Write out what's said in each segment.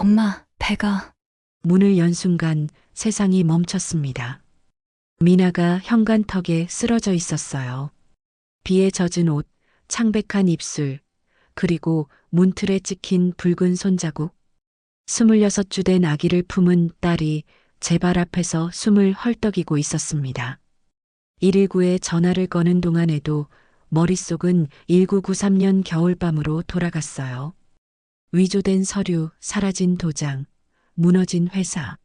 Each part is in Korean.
엄마, 배가. 문을 연 순간 세상이 멈췄습니다. 미나가 현관턱에 쓰러져 있었어요. 비에 젖은 옷, 창백한 입술, 그리고 문틀에 찍힌 붉은 손자국. 26주 된 아기를 품은 딸이 제 발 앞에서 숨을 헐떡이고 있었습니다. 119에 전화를 거는 동안에도 머릿속은 1993년 겨울밤으로 돌아갔어요. 위조된 서류, 사라진 도장, 무너진 회사.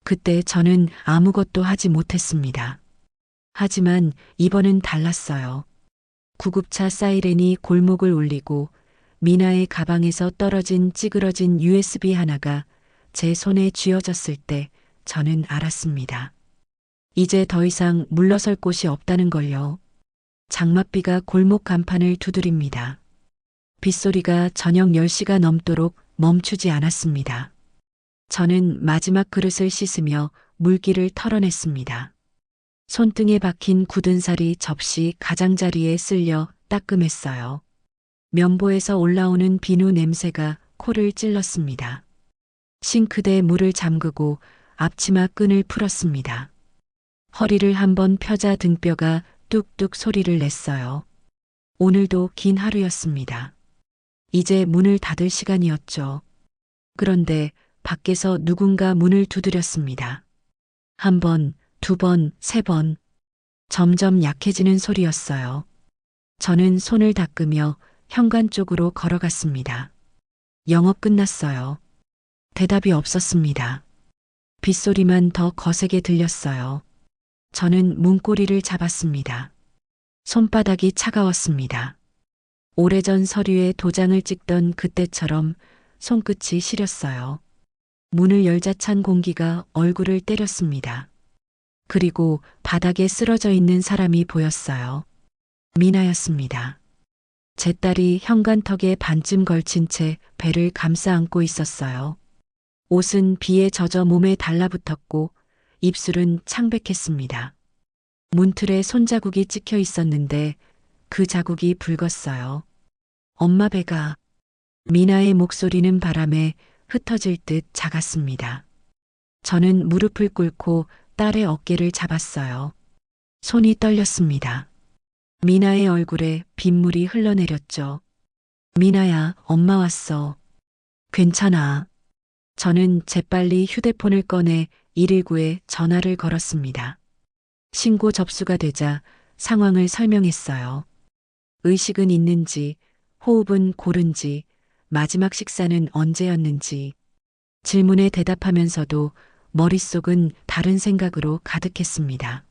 그때 저는 아무것도 하지 못했습니다. 하지만 이번은 달랐어요. 구급차 사이렌이 골목을 울리고 미나의 가방에서 떨어진 찌그러진 USB 하나가 제 손에 쥐어졌을 때 저는 알았습니다. 이제 더 이상 물러설 곳이 없다는 걸요. 장맛비가 골목 간판을 두드립니다. 빗소리가 저녁 10시가 넘도록 멈추지 않았습니다. 저는 마지막 그릇을 씻으며 물기를 털어냈습니다. 손등에 박힌 굳은 살이 접시 가장자리에 쓸려 따끔했어요. 면보에서 올라오는 비누 냄새가 코를 찔렀습니다. 싱크대에 물을 잠그고 앞치마 끈을 풀었습니다. 허리를 한번 펴자 등뼈가 뚝뚝 소리를 냈어요. 오늘도 긴 하루였습니다. 이제 문을 닫을 시간이었죠. 그런데 밖에서 누군가 문을 두드렸습니다. 한 번, 두 번, 세 번. 점점 약해지는 소리였어요. 저는 손을 닦으며 현관 쪽으로 걸어갔습니다. 영업 끝났어요. 대답이 없었습니다. 빗소리만 더 거세게 들렸어요. 저는 문고리를 잡았습니다. 손바닥이 차가웠습니다. 오래전 서류에 도장을 찍던 그때처럼 손끝이 시렸어요. 문을 열자 찬 공기가 얼굴을 때렸습니다. 그리고 바닥에 쓰러져 있는 사람이 보였어요. 미나였습니다. 제 딸이 현관턱에 반쯤 걸친 채 배를 감싸 안고 있었어요. 옷은 비에 젖어 몸에 달라붙었고 입술은 창백했습니다. 문틀에 손자국이 찍혀 있었는데 그 자국이 붉었어요. 엄마 배가. 미나의 목소리는 바람에 흩어질 듯 작았습니다. 저는 무릎을 꿇고 딸의 어깨를 잡았어요. 손이 떨렸습니다. 미나의 얼굴에 빗물이 흘러내렸죠. 미나야, 엄마 왔어. 괜찮아. 저는 재빨리 휴대폰을 꺼내 119에 전화를 걸었습니다. 신고 접수가 되자 상황을 설명했어요. 의식은 있는지, 호흡은 고른지, 마지막 식사는 언제였는지. 질문에 대답하면서도 머릿속은 다른 생각으로 가득했습니다.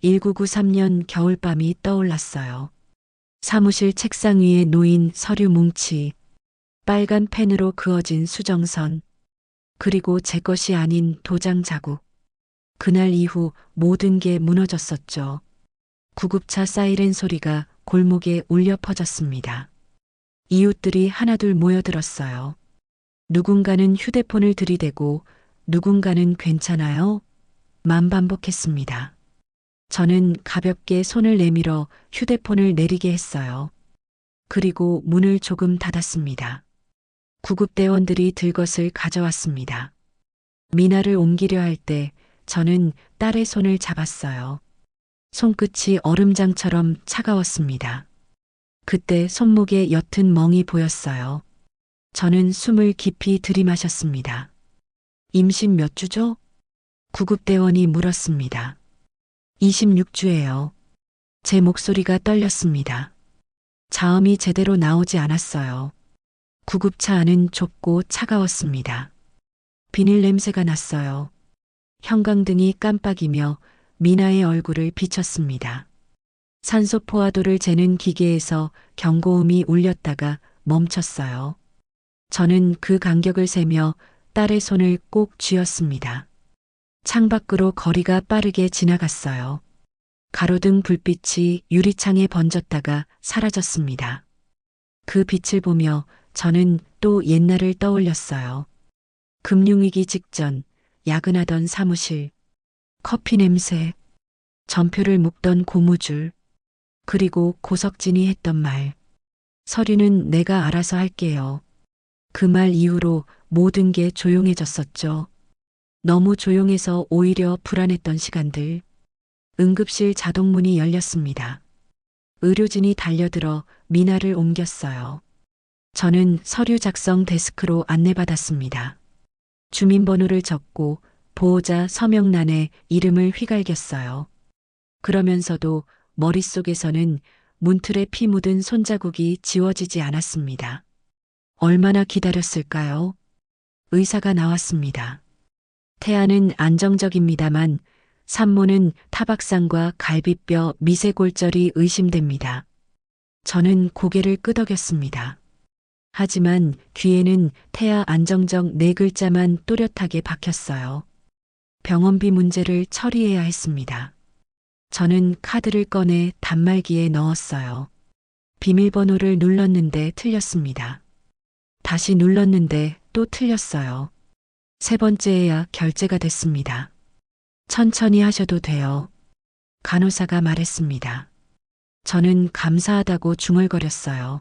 1993년 겨울밤이 떠올랐어요. 사무실 책상 위에 놓인 서류 뭉치, 빨간 펜으로 그어진 수정선, 그리고 제 것이 아닌 도장 자국. 그날 이후 모든 게 무너졌었죠. 구급차 사이렌 소리가 골목에 울려 퍼졌습니다. 이웃들이 하나둘 모여들었어요. 누군가는 휴대폰을 들이대고 누군가는 괜찮아요? 만 반복했습니다. 저는 가볍게 손을 내밀어 휴대폰을 내리게 했어요. 그리고 문을 조금 닫았습니다. 구급대원들이 들 것을 가져왔습니다. 미나를 옮기려 할 때 저는 딸의 손을 잡았어요. 손끝이 얼음장처럼 차가웠습니다. 그때 손목에 옅은 멍이 보였어요. 저는 숨을 깊이 들이마셨습니다. 임신 몇 주죠? 구급대원이 물었습니다. 26주예요. 제 목소리가 떨렸습니다. 자음이 제대로 나오지 않았어요. 구급차 안은 좁고 차가웠습니다. 비닐 냄새가 났어요. 형광등이 깜빡이며 미나의 얼굴을 비췄습니다. 산소 포화도를 재는 기계에서 경고음이 울렸다가 멈췄어요. 저는 그 간격을 세며 딸의 손을 꼭 쥐었습니다. 창밖으로 거리가 빠르게 지나갔어요. 가로등 불빛이 유리창에 번졌다가 사라졌습니다. 그 빛을 보며 저는 또 옛날을 떠올렸어요. 금융위기 직전 야근하던 사무실, 커피 냄새, 전표를 묶던 고무줄, 그리고 고석진이 했던 말. 서류는 내가 알아서 할게요. 그 말 이후로 모든 게 조용해졌었죠. 너무 조용해서 오히려 불안했던 시간들. 응급실 자동문이 열렸습니다. 의료진이 달려들어 미나를 옮겼어요. 저는 서류 작성 데스크로 안내받았습니다. 주민번호를 적고 보호자 서명란에 이름을 휘갈겼어요. 그러면서도 머릿속에서는 문틀에 피 묻은 손자국이 지워지지 않았습니다. 얼마나 기다렸을까요? 의사가 나왔습니다. 태아는 안정적입니다만 산모는 타박상과 갈비뼈 미세골절이 의심됩니다. 저는 고개를 끄덕였습니다. 하지만 귀에는 태아 안정적 네 글자만 또렷하게 박혔어요. 병원비 문제를 처리해야 했습니다. 저는 카드를 꺼내 단말기에 넣었어요. 비밀번호를 눌렀는데 틀렸습니다. 다시 눌렀는데 또 틀렸어요. 세 번째에야 결제가 됐습니다. 천천히 하셔도 돼요. 간호사가 말했습니다. 저는 감사하다고 중얼거렸어요.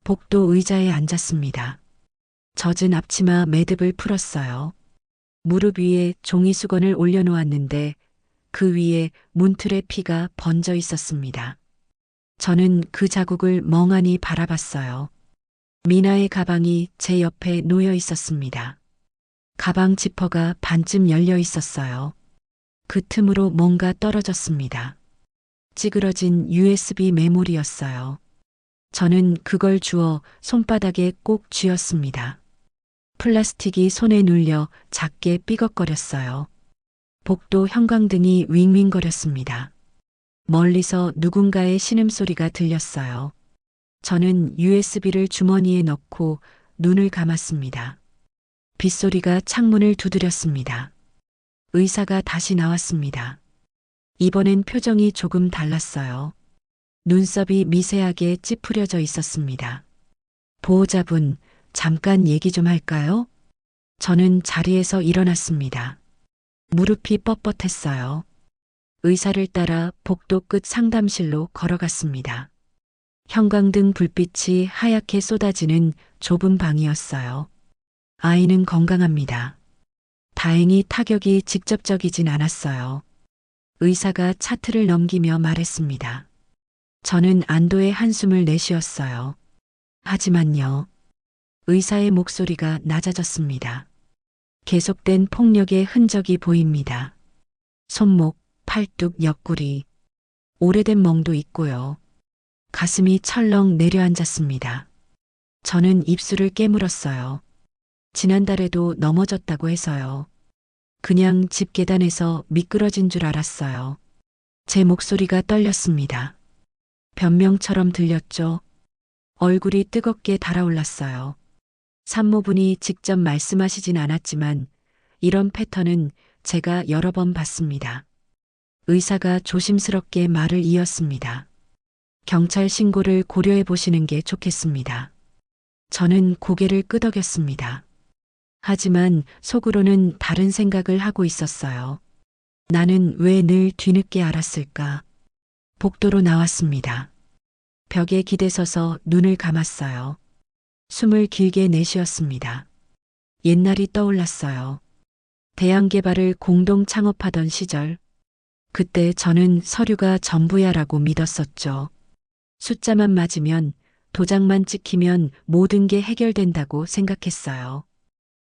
복도 의자에 앉았습니다. 젖은 앞치마 매듭을 풀었어요. 무릎 위에 종이 수건을 올려놓았는데 그 위에 문틀의 피가 번져 있었습니다. 저는 그 자국을 멍하니 바라봤어요. 미나의 가방이 제 옆에 놓여 있었습니다. 가방 지퍼가 반쯤 열려 있었어요. 그 틈으로 뭔가 떨어졌습니다. 찌그러진 USB 메모리였어요. 저는 그걸 주워 손바닥에 꼭 쥐었습니다. 플라스틱이 손에 눌려 작게 삐걱거렸어요. 복도 형광등이 윙윙거렸습니다. 멀리서 누군가의 신음소리가 들렸어요. 저는 USB를 주머니에 넣고 눈을 감았습니다. 빗소리가 창문을 두드렸습니다. 의사가 다시 나왔습니다. 이번엔 표정이 조금 달랐어요. 눈썹이 미세하게 찌푸려져 있었습니다. 보호자분, 잠깐 얘기 좀 할까요? 저는 자리에서 일어났습니다. 무릎이 뻣뻣했어요. 의사를 따라 복도 끝 상담실로 걸어갔습니다. 형광등 불빛이 하얗게 쏟아지는 좁은 방이었어요. 아이는 건강합니다. 다행히 타격이 직접적이진 않았어요. 의사가 차트를 넘기며 말했습니다. 저는 안도의 한숨을 내쉬었어요. 하지만요. 의사의 목소리가 낮아졌습니다. 계속된 폭력의 흔적이 보입니다. 손목, 팔뚝, 옆구리, 오래된 멍도 있고요. 가슴이 철렁 내려앉았습니다. 저는 입술을 깨물었어요. 지난달에도 넘어졌다고 해서요. 그냥 집 계단에서 미끄러진 줄 알았어요. 제 목소리가 떨렸습니다. 변명처럼 들렸죠. 얼굴이 뜨겁게 달아올랐어요. 산모분이 직접 말씀하시진 않았지만 이런 패턴은 제가 여러 번 봤습니다. 의사가 조심스럽게 말을 이었습니다. 경찰 신고를 고려해 보시는 게 좋겠습니다. 저는 고개를 끄덕였습니다. 하지만 속으로는 다른 생각을 하고 있었어요. 나는 왜 늘 뒤늦게 알았을까? 복도로 나왔습니다. 벽에 기대서서 눈을 감았어요. 숨을 길게 내쉬었습니다. 옛날이 떠올랐어요. 대양개발을 공동 창업하던 시절. 그때 저는 서류가 전부야라고 믿었었죠. 숫자만 맞으면, 도장만 찍히면 모든 게 해결된다고 생각했어요.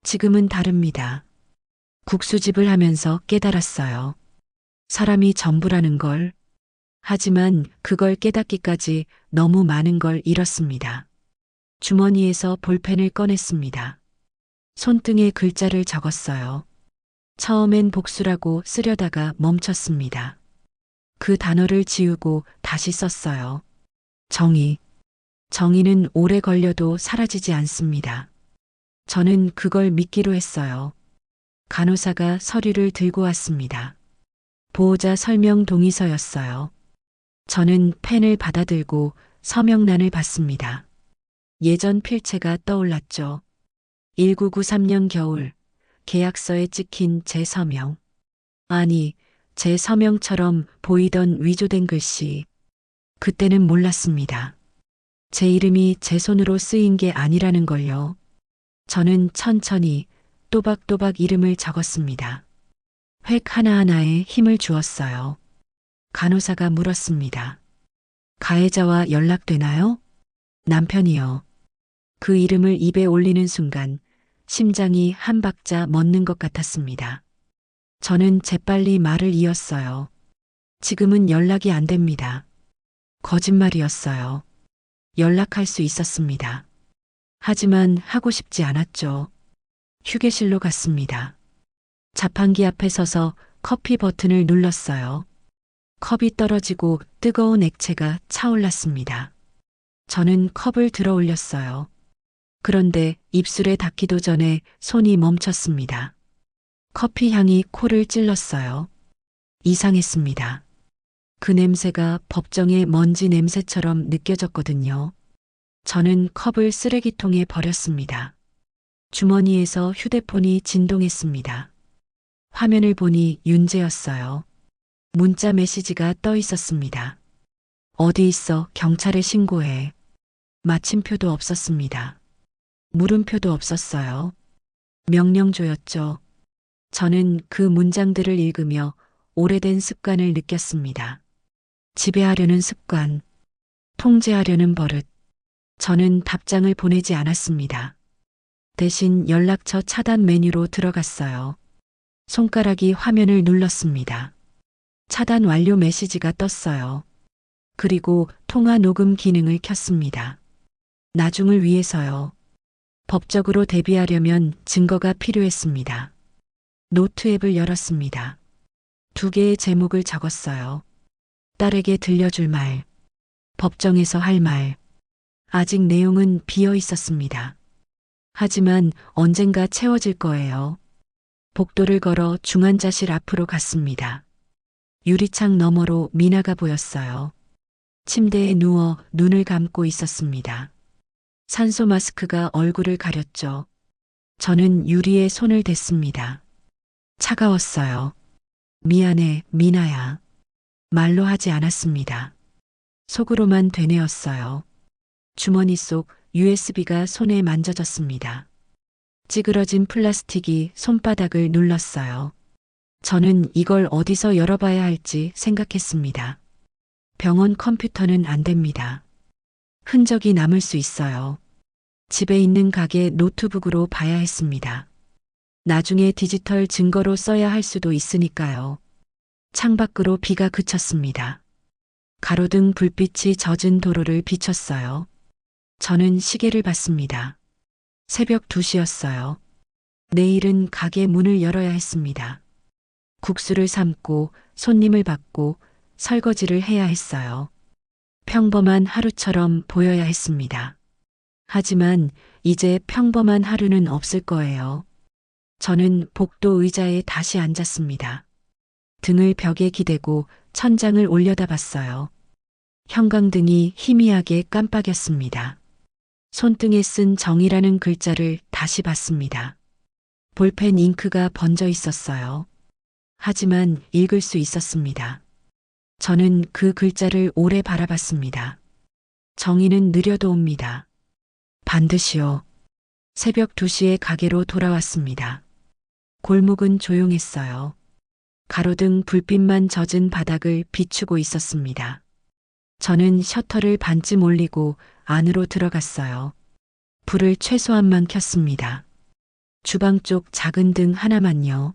지금은 다릅니다. 국수집을 하면서 깨달았어요. 사람이 전부라는 걸. 하지만 그걸 깨닫기까지 너무 많은 걸 잃었습니다. 주머니에서 볼펜을 꺼냈습니다. 손등에 글자를 적었어요. 처음엔 복수라고 쓰려다가 멈췄습니다. 그 단어를 지우고 다시 썼어요. 정의. 정의는 오래 걸려도 사라지지 않습니다. 저는 그걸 믿기로 했어요. 간호사가 서류를 들고 왔습니다. 보호자 설명 동의서였어요. 저는 펜을 받아들고 서명란을 봤습니다. 예전 필체가 떠올랐죠. 1993년 겨울 계약서에 찍힌 제 서명. 아니, 제 서명처럼 보이던 위조된 글씨. 그때는 몰랐습니다. 제 이름이 제 손으로 쓰인 게 아니라는 걸요. 저는 천천히 또박또박 이름을 적었습니다. 획 하나하나에 힘을 주었어요. 간호사가 물었습니다. 가해자와 연락되나요? 남편이요. 그 이름을 입에 올리는 순간 심장이 한 박자 멎는 것 같았습니다. 저는 재빨리 말을 이었어요. 지금은 연락이 안 됩니다. 거짓말이었어요. 연락할 수 있었습니다. 하지만 하고 싶지 않았죠. 휴게실로 갔습니다. 자판기 앞에 서서 커피 버튼을 눌렀어요. 컵이 떨어지고 뜨거운 액체가 차올랐습니다. 저는 컵을 들어 올렸어요. 그런데 입술에 닿기도 전에 손이 멈췄습니다. 커피 향이 코를 찔렀어요. 이상했습니다. 그 냄새가 법정의 먼지 냄새처럼 느껴졌거든요. 저는 컵을 쓰레기통에 버렸습니다. 주머니에서 휴대폰이 진동했습니다. 화면을 보니 윤재였어요. 문자 메시지가 떠 있었습니다. 어디 있어? 경찰에 신고해. 마침표도 없었습니다. 물음표도 없었어요. 명령조였죠. 저는 그 문장들을 읽으며 오래된 습관을 느꼈습니다. 지배하려는 습관, 통제하려는 버릇. 저는 답장을 보내지 않았습니다. 대신 연락처 차단 메뉴로 들어갔어요. 손가락이 화면을 눌렀습니다. 차단 완료 메시지가 떴어요. 그리고 통화 녹음 기능을 켰습니다. 나중을 위해서요. 법적으로 대비하려면 증거가 필요했습니다. 노트 앱을 열었습니다. 2개의 제목을 적었어요. 딸에게 들려줄 말, 법정에서 할 말. 아직 내용은 비어 있었습니다. 하지만 언젠가 채워질 거예요. 복도를 걸어 중환자실 앞으로 갔습니다. 유리창 너머로 미나가 보였어요. 침대에 누워 눈을 감고 있었습니다. 산소 마스크가 얼굴을 가렸죠. 저는 유리에 손을 댔습니다. 차가웠어요. 미안해, 미나야. 말로 하지 않았습니다. 속으로만 되뇌었어요. 주머니 속 USB가 손에 만져졌습니다. 찌그러진 플라스틱이 손바닥을 눌렀어요. 저는 이걸 어디서 열어봐야 할지 생각했습니다. 병원 컴퓨터는 안 됩니다. 흔적이 남을 수 있어요. 집에 있는 가게 노트북으로 봐야 했습니다. 나중에 디지털 증거로 써야 할 수도 있으니까요. 창밖으로 비가 그쳤습니다. 가로등 불빛이 젖은 도로를 비췄어요. 저는 시계를 봤습니다. 새벽 2시였어요. 내일은 가게 문을 열어야 했습니다. 국수를 삶고 손님을 받고 설거지를 해야 했어요. 평범한 하루처럼 보여야 했습니다. 하지만 이제 평범한 하루는 없을 거예요. 저는 복도 의자에 다시 앉았습니다. 등을 벽에 기대고 천장을 올려다봤어요. 형광등이 희미하게 깜빡였습니다. 손등에 쓴 정이라는 글자를 다시 봤습니다. 볼펜 잉크가 번져 있었어요. 하지만 읽을 수 있었습니다. 저는 그 글자를 오래 바라봤습니다. 정의는 느려도 옵니다. 반드시요. 새벽 2시에 가게로 돌아왔습니다. 골목은 조용했어요. 가로등 불빛만 젖은 바닥을 비추고 있었습니다. 저는 셔터를 반쯤 올리고 안으로 들어갔어요. 불을 최소한만 켰습니다. 주방 쪽 작은 등 하나만요.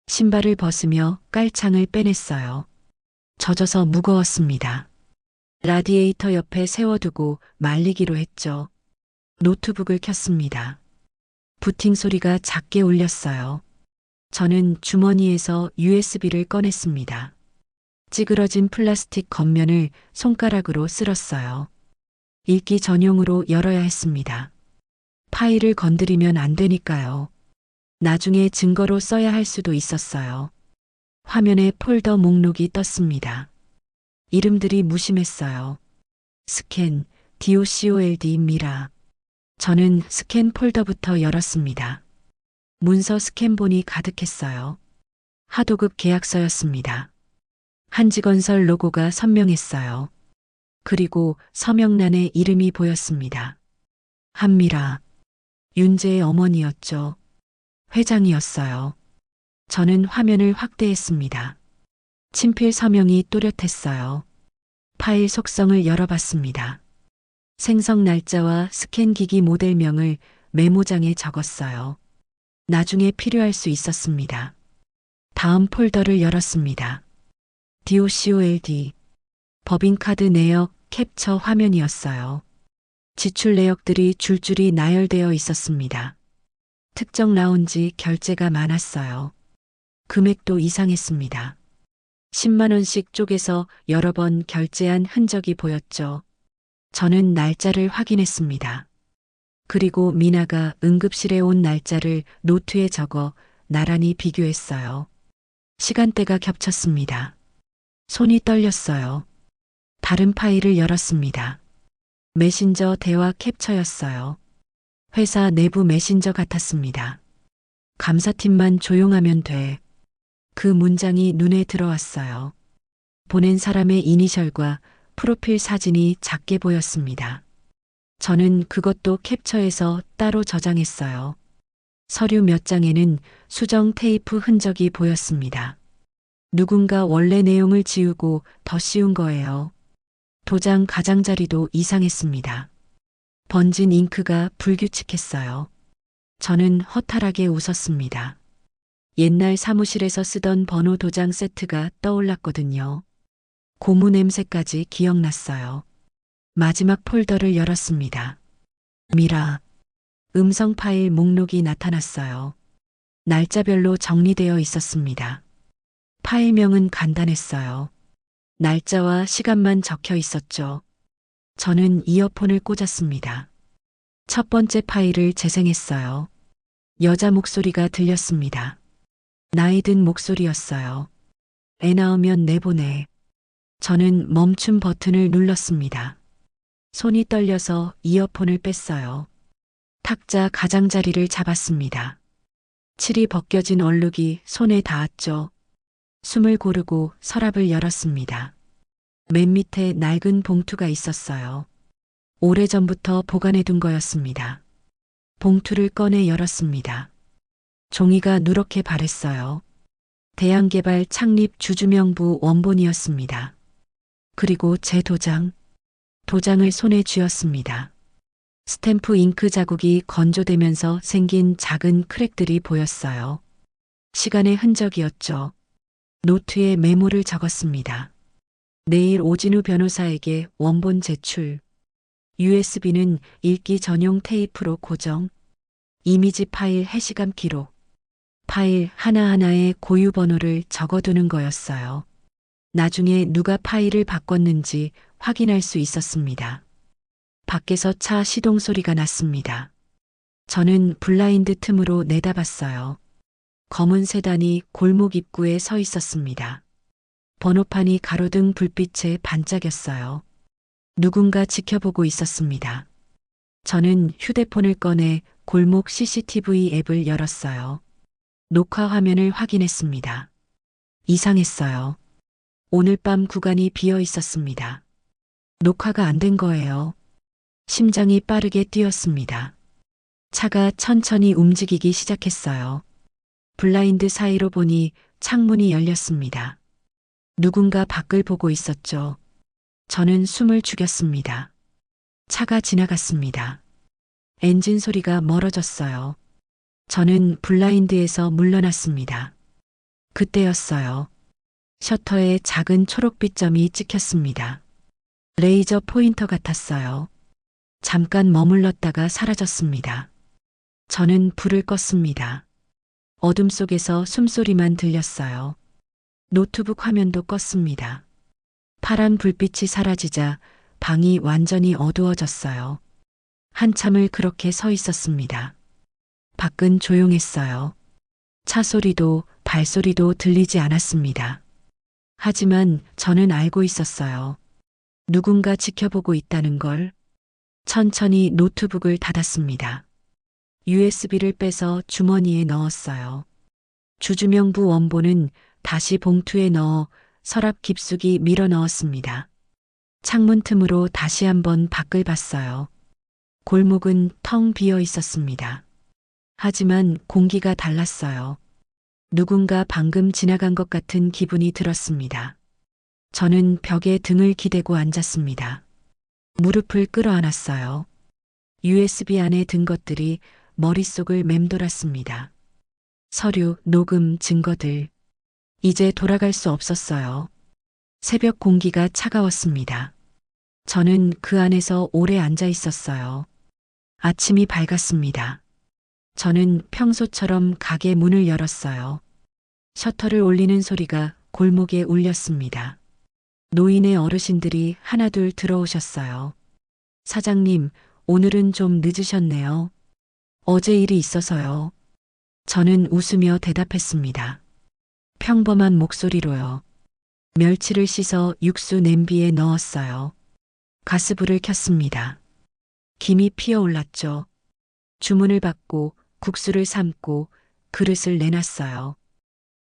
신발을 벗으며 깔창을 빼냈어요. 젖어서 무거웠습니다. 라디에이터 옆에 세워두고 말리기로 했죠. 노트북을 켰습니다. 부팅 소리가 작게 울렸어요. 저는 주머니에서 USB를 꺼냈습니다. 찌그러진 플라스틱 겉면을 손가락으로 쓸었어요. 읽기 전용으로 열어야 했습니다. 파일을 건드리면 안 되니까요. 나중에 증거로 써야 할 수도 있었어요. 화면에 폴더 목록이 떴습니다. 이름들이 무심했어요. 스캔, DOCOLD 미라. 저는 스캔 폴더부터 열었습니다. 문서 스캔본이 가득했어요. 하도급 계약서였습니다. 한지건설 로고가 선명했어요. 그리고 서명란에 이름이 보였습니다. 한미라. 윤재의 어머니였죠. 회장이었어요. 저는 화면을 확대했습니다. 친필 서명이 또렷했어요. 파일 속성을 열어봤습니다. 생성 날짜와 스캔 기기 모델명을 메모장에 적었어요. 나중에 필요할 수 있었습니다. 다음 폴더를 열었습니다. DOCOLD 법인카드 내역 캡처 화면이었어요. 지출 내역들이 줄줄이 나열되어 있었습니다. 특정 라운지 결제가 많았어요. 금액도 이상했습니다. 10만 원씩 쪼개서 여러 번 결제한 흔적이 보였죠. 저는 날짜를 확인했습니다. 그리고 미나가 응급실에 온 날짜를 노트에 적어 나란히 비교했어요. 시간대가 겹쳤습니다. 손이 떨렸어요. 다른 파일을 열었습니다. 메신저 대화 캡처였어요. 회사 내부 메신저 같았습니다. 감사팀만 조용하면 돼. 그 문장이 눈에 들어왔어요. 보낸 사람의 이니셜과 프로필 사진이 작게 보였습니다. 저는 그것도 캡처해서 따로 저장했어요. 서류 몇 장에는 수정 테이프 흔적이 보였습니다. 누군가 원래 내용을 지우고 더 씌운 거예요. 도장 가장자리도 이상했습니다. 번진 잉크가 불규칙했어요. 저는 허탈하게 웃었습니다. 옛날 사무실에서 쓰던 번호 도장 세트가 떠올랐거든요. 고무 냄새까지 기억났어요. 마지막 폴더를 열었습니다. 미라. 음성 파일 목록이 나타났어요. 날짜별로 정리되어 있었습니다. 파일명은 간단했어요. 날짜와 시간만 적혀 있었죠. 저는 이어폰을 꽂았습니다. 첫 번째 파일을 재생했어요. 여자 목소리가 들렸습니다. 나이 든 목소리였어요. 애 낳으면 내보내. 저는 멈춤 버튼을 눌렀습니다. 손이 떨려서 이어폰을 뺐어요. 탁자 가장자리를 잡았습니다. 칠이 벗겨진 얼룩이 손에 닿았죠. 숨을 고르고 서랍을 열었습니다. 맨 밑에 낡은 봉투가 있었어요. 오래전부터 보관해둔 거였습니다. 봉투를 꺼내 열었습니다. 종이가 누렇게 바랬어요. 대양개발 창립 주주명부 원본이었습니다. 그리고 제 도장을 손에 쥐었습니다. 스탬프 잉크 자국이 건조되면서 생긴 작은 크랙들이 보였어요. 시간의 흔적이었죠. 노트에 메모를 적었습니다. 내일 오진우 변호사에게 원본 제출. USB는 읽기 전용 테이프로 고정. 이미지 파일 해시감 기록. 파일 하나하나에 고유 번호를 적어두는 거였어요. 나중에 누가 파일을 바꿨는지 확인할 수 있었습니다. 밖에서 차 시동 소리가 났습니다. 저는 블라인드 틈으로 내다봤어요. 검은 세단이 골목 입구에 서 있었습니다. 번호판이 가로등 불빛에 반짝였어요. 누군가 지켜보고 있었습니다. 저는 휴대폰을 꺼내 골목 CCTV 앱을 열었어요. 녹화 화면을 확인했습니다. 이상했어요. 오늘 밤 구간이 비어 있었습니다. 녹화가 안 된 거예요. 심장이 빠르게 뛰었습니다. 차가 천천히 움직이기 시작했어요. 블라인드 사이로 보니 창문이 열렸습니다. 누군가 밖을 보고 있었죠. 저는 숨을 죽였습니다. 차가 지나갔습니다. 엔진 소리가 멀어졌어요. 저는 블라인드에서 물러났습니다. 그때였어요. 셔터에 작은 초록빛 점이 찍혔습니다. 레이저 포인터 같았어요. 잠깐 머물렀다가 사라졌습니다. 저는 불을 껐습니다. 어둠 속에서 숨소리만 들렸어요. 노트북 화면도 껐습니다. 파란 불빛이 사라지자 방이 완전히 어두워졌어요. 한참을 그렇게 서 있었습니다. 밖은 조용했어요. 차 소리도 발소리도 들리지 않았습니다. 하지만 저는 알고 있었어요. 누군가 지켜보고 있다는 걸. 천천히 노트북을 닫았습니다. USB를 빼서 주머니에 넣었어요. 주주명부 원본은 다시 봉투에 넣어 서랍 깊숙이 밀어 넣었습니다. 창문 틈으로 다시 한번 밖을 봤어요. 골목은 텅 비어 있었습니다. 하지만 공기가 달랐어요. 누군가 방금 지나간 것 같은 기분이 들었습니다. 저는 벽에 등을 기대고 앉았습니다. 무릎을 끌어안았어요. USB 안에 든 것들이 머릿속을 맴돌았습니다. 서류, 녹음, 증거들. 이제 돌아갈 수 없었어요. 새벽 공기가 차가웠습니다. 저는 그 안에서 오래 앉아 있었어요. 아침이 밝았습니다. 저는 평소처럼 가게 문을 열었어요. 셔터를 올리는 소리가 골목에 울렸습니다. 노인의 어르신들이 하나둘 들어오셨어요. 사장님, 오늘은 좀 늦으셨네요. 어제 일이 있어서요. 저는 웃으며 대답했습니다. 평범한 목소리로요. 멸치를 씻어 육수 냄비에 넣었어요. 가스불을 켰습니다. 김이 피어올랐죠. 주문을 받고 국수를 삶고 그릇을 내놨어요.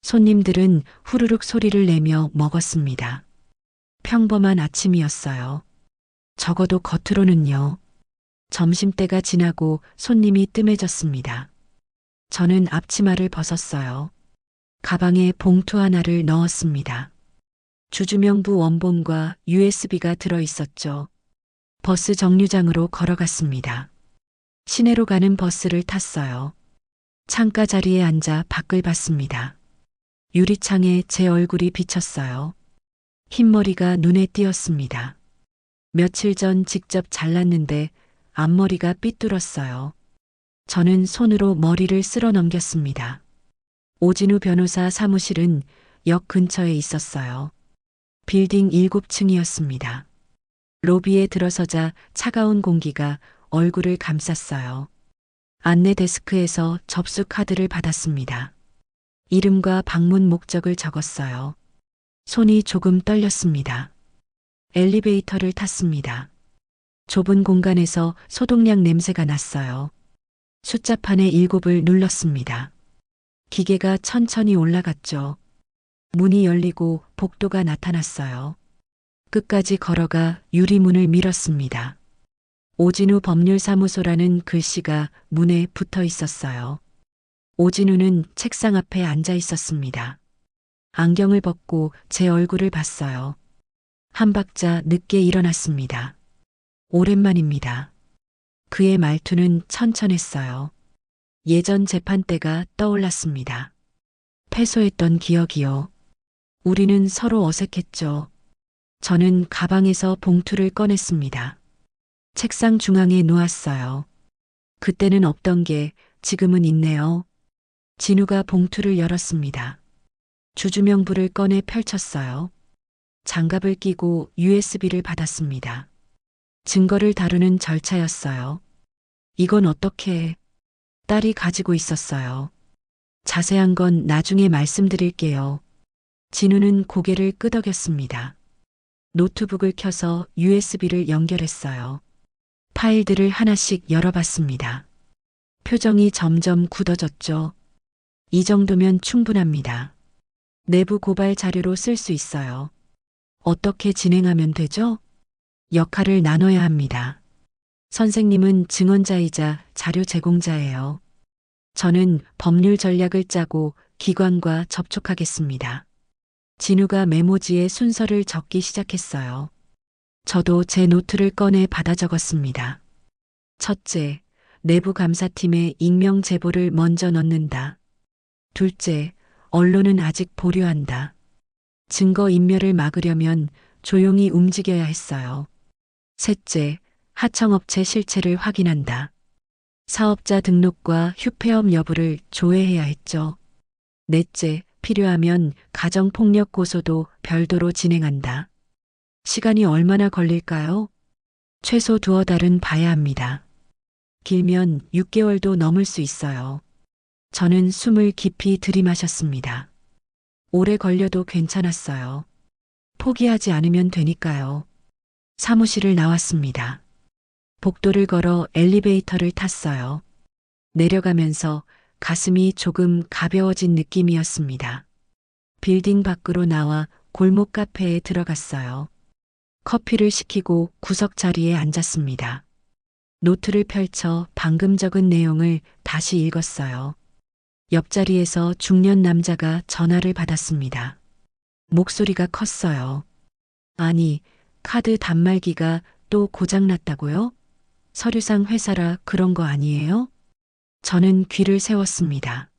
손님들은 후루룩 소리를 내며 먹었습니다. 평범한 아침이었어요. 적어도 겉으로는요. 점심때가 지나고 손님이 뜸해졌습니다. 저는 앞치마를 벗었어요. 가방에 봉투 하나를 넣었습니다. 주주명부 원본과 USB가 들어 있었죠. 버스 정류장으로 걸어갔습니다. 시내로 가는 버스를 탔어요. 창가 자리에 앉아 밖을 봤습니다. 유리창에 제 얼굴이 비쳤어요. 흰머리가 눈에 띄었습니다. 며칠 전 직접 잘랐는데 앞머리가 삐뚤었어요. 저는 손으로 머리를 쓸어 넘겼습니다. 오진우 변호사 사무실은 역 근처에 있었어요. 빌딩 7층이었습니다. 로비에 들어서자 차가운 공기가 얼굴을 감쌌어요. 안내 데스크에서 접수 카드를 받았습니다. 이름과 방문 목적을 적었어요. 손이 조금 떨렸습니다. 엘리베이터를 탔습니다. 좁은 공간에서 소독약 냄새가 났어요. 숫자판에 7을 눌렀습니다. 기계가 천천히 올라갔죠. 문이 열리고 복도가 나타났어요. 끝까지 걸어가 유리문을 밀었습니다. 오진우 법률사무소라는 글씨가 문에 붙어 있었어요. 오진우는 책상 앞에 앉아 있었습니다. 안경을 벗고 제 얼굴을 봤어요. 한 박자 늦게 일어났습니다. 오랜만입니다. 그의 말투는 천천했어요. 예전 재판 때가 떠올랐습니다. 패소했던 기억이요. 우리는 서로 어색했죠. 저는 가방에서 봉투를 꺼냈습니다. 책상 중앙에 놓았어요. 그때는 없던 게 지금은 있네요. 진우가 봉투를 열었습니다. 주주명부를 꺼내 펼쳤어요. 장갑을 끼고 USB를 받았습니다. 증거를 다루는 절차였어요. 이건 어떻게 딸이 가지고 있었어요. 자세한 건 나중에 말씀드릴게요. 진우는 고개를 끄덕였습니다. 노트북을 켜서 USB를 연결했어요. 파일들을 하나씩 열어봤습니다. 표정이 점점 굳어졌죠. 이 정도면 충분합니다. 내부 고발 자료로 쓸 수 있어요. 어떻게 진행하면 되죠? 역할을 나눠야 합니다. 선생님은 증언자이자 자료 제공자예요. 저는 법률 전략을 짜고 기관과 접촉하겠습니다. 진우가 메모지에 순서를 적기 시작했어요. 저도 제 노트를 꺼내 받아 적었습니다. 첫째, 내부 감사팀에 익명 제보를 먼저 넣는다. 둘째, 언론은 아직 보류한다. 증거 인멸을 막으려면 조용히 움직여야 했어요. 셋째, 하청업체 실체를 확인한다. 사업자 등록과 휴폐업 여부를 조회해야 했죠. 넷째, 필요하면 가정폭력 고소도 별도로 진행한다. 시간이 얼마나 걸릴까요? 최소 2달은 봐야 합니다. 길면 6개월도 넘을 수 있어요. 저는 숨을 깊이 들이마셨습니다. 오래 걸려도 괜찮았어요. 포기하지 않으면 되니까요. 사무실을 나왔습니다. 복도를 걸어 엘리베이터를 탔어요. 내려가면서 가슴이 조금 가벼워진 느낌이었습니다. 빌딩 밖으로 나와 골목 카페에 들어갔어요. 커피를 시키고 구석 자리에 앉았습니다. 노트를 펼쳐 방금 적은 내용을 다시 읽었어요. 옆자리에서 중년 남자가 전화를 받았습니다. 목소리가 컸어요. 아니, 카드 단말기가 또 고장났다고요? 서류상 회사라 그런 거 아니에요? 저는 귀를 세웠습니다.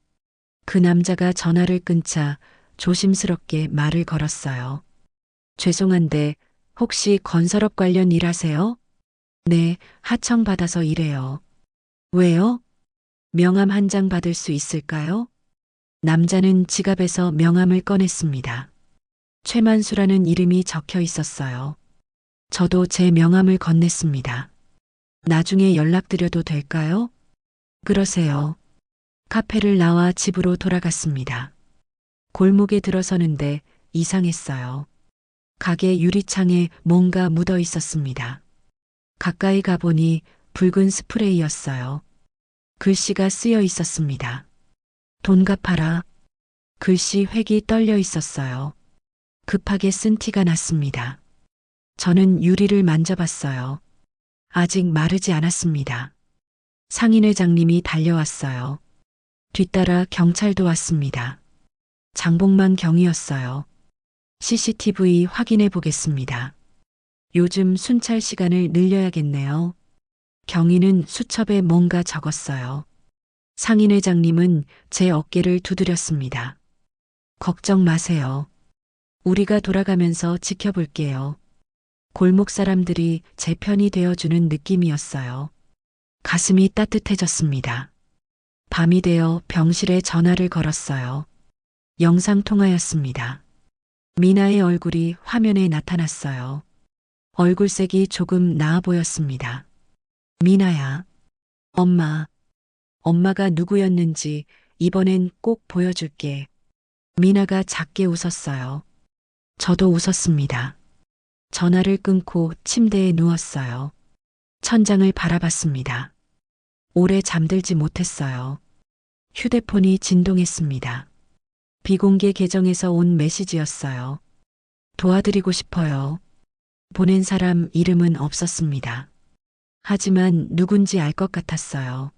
그 남자가 전화를 끊자 조심스럽게 말을 걸었어요. 죄송한데 혹시 건설업 관련 일 하세요? 네, 하청 받아서 일해요. 왜요? 명함 한 장 받을 수 있을까요? 남자는 지갑에서 명함을 꺼냈습니다. 최만수라는 이름이 적혀 있었어요. 저도 제 명함을 건넸습니다. 나중에 연락드려도 될까요? 그러세요. 카페를 나와 집으로 돌아갔습니다. 골목에 들어서는데 이상했어요. 가게 유리창에 뭔가 묻어 있었습니다. 가까이 가보니 붉은 스프레이였어요. 글씨가 쓰여 있었습니다. 돈 갚아라. 글씨 획이 떨려 있었어요. 급하게 쓴 티가 났습니다. 저는 유리를 만져봤어요. 아직 마르지 않았습니다. 상인회장님이 달려왔어요. 뒤따라 경찰도 왔습니다. 장복만 경이었어요. CCTV 확인해 보겠습니다. 요즘 순찰 시간을 늘려야겠네요. 경위는 수첩에 뭔가 적었어요. 상인회장님은 제 어깨를 두드렸습니다. 걱정 마세요. 우리가 돌아가면서 지켜볼게요. 골목 사람들이 제 편이 되어주는 느낌이었어요. 가슴이 따뜻해졌습니다. 밤이 되어 병실에 전화를 걸었어요. 영상통화였습니다. 미나의 얼굴이 화면에 나타났어요. 얼굴색이 조금 나아 보였습니다. 미나야. 엄마가 누구였는지 이번엔 꼭 보여줄게. 미나가 작게 웃었어요. 저도 웃었습니다. 전화를 끊고 침대에 누웠어요. 천장을 바라봤습니다. 오래 잠들지 못했어요. 휴대폰이 진동했습니다. 비공개 계정에서 온 메시지였어요. 도와드리고 싶어요. 보낸 사람 이름은 없었습니다. 하지만 누군지 알 것 같았어요.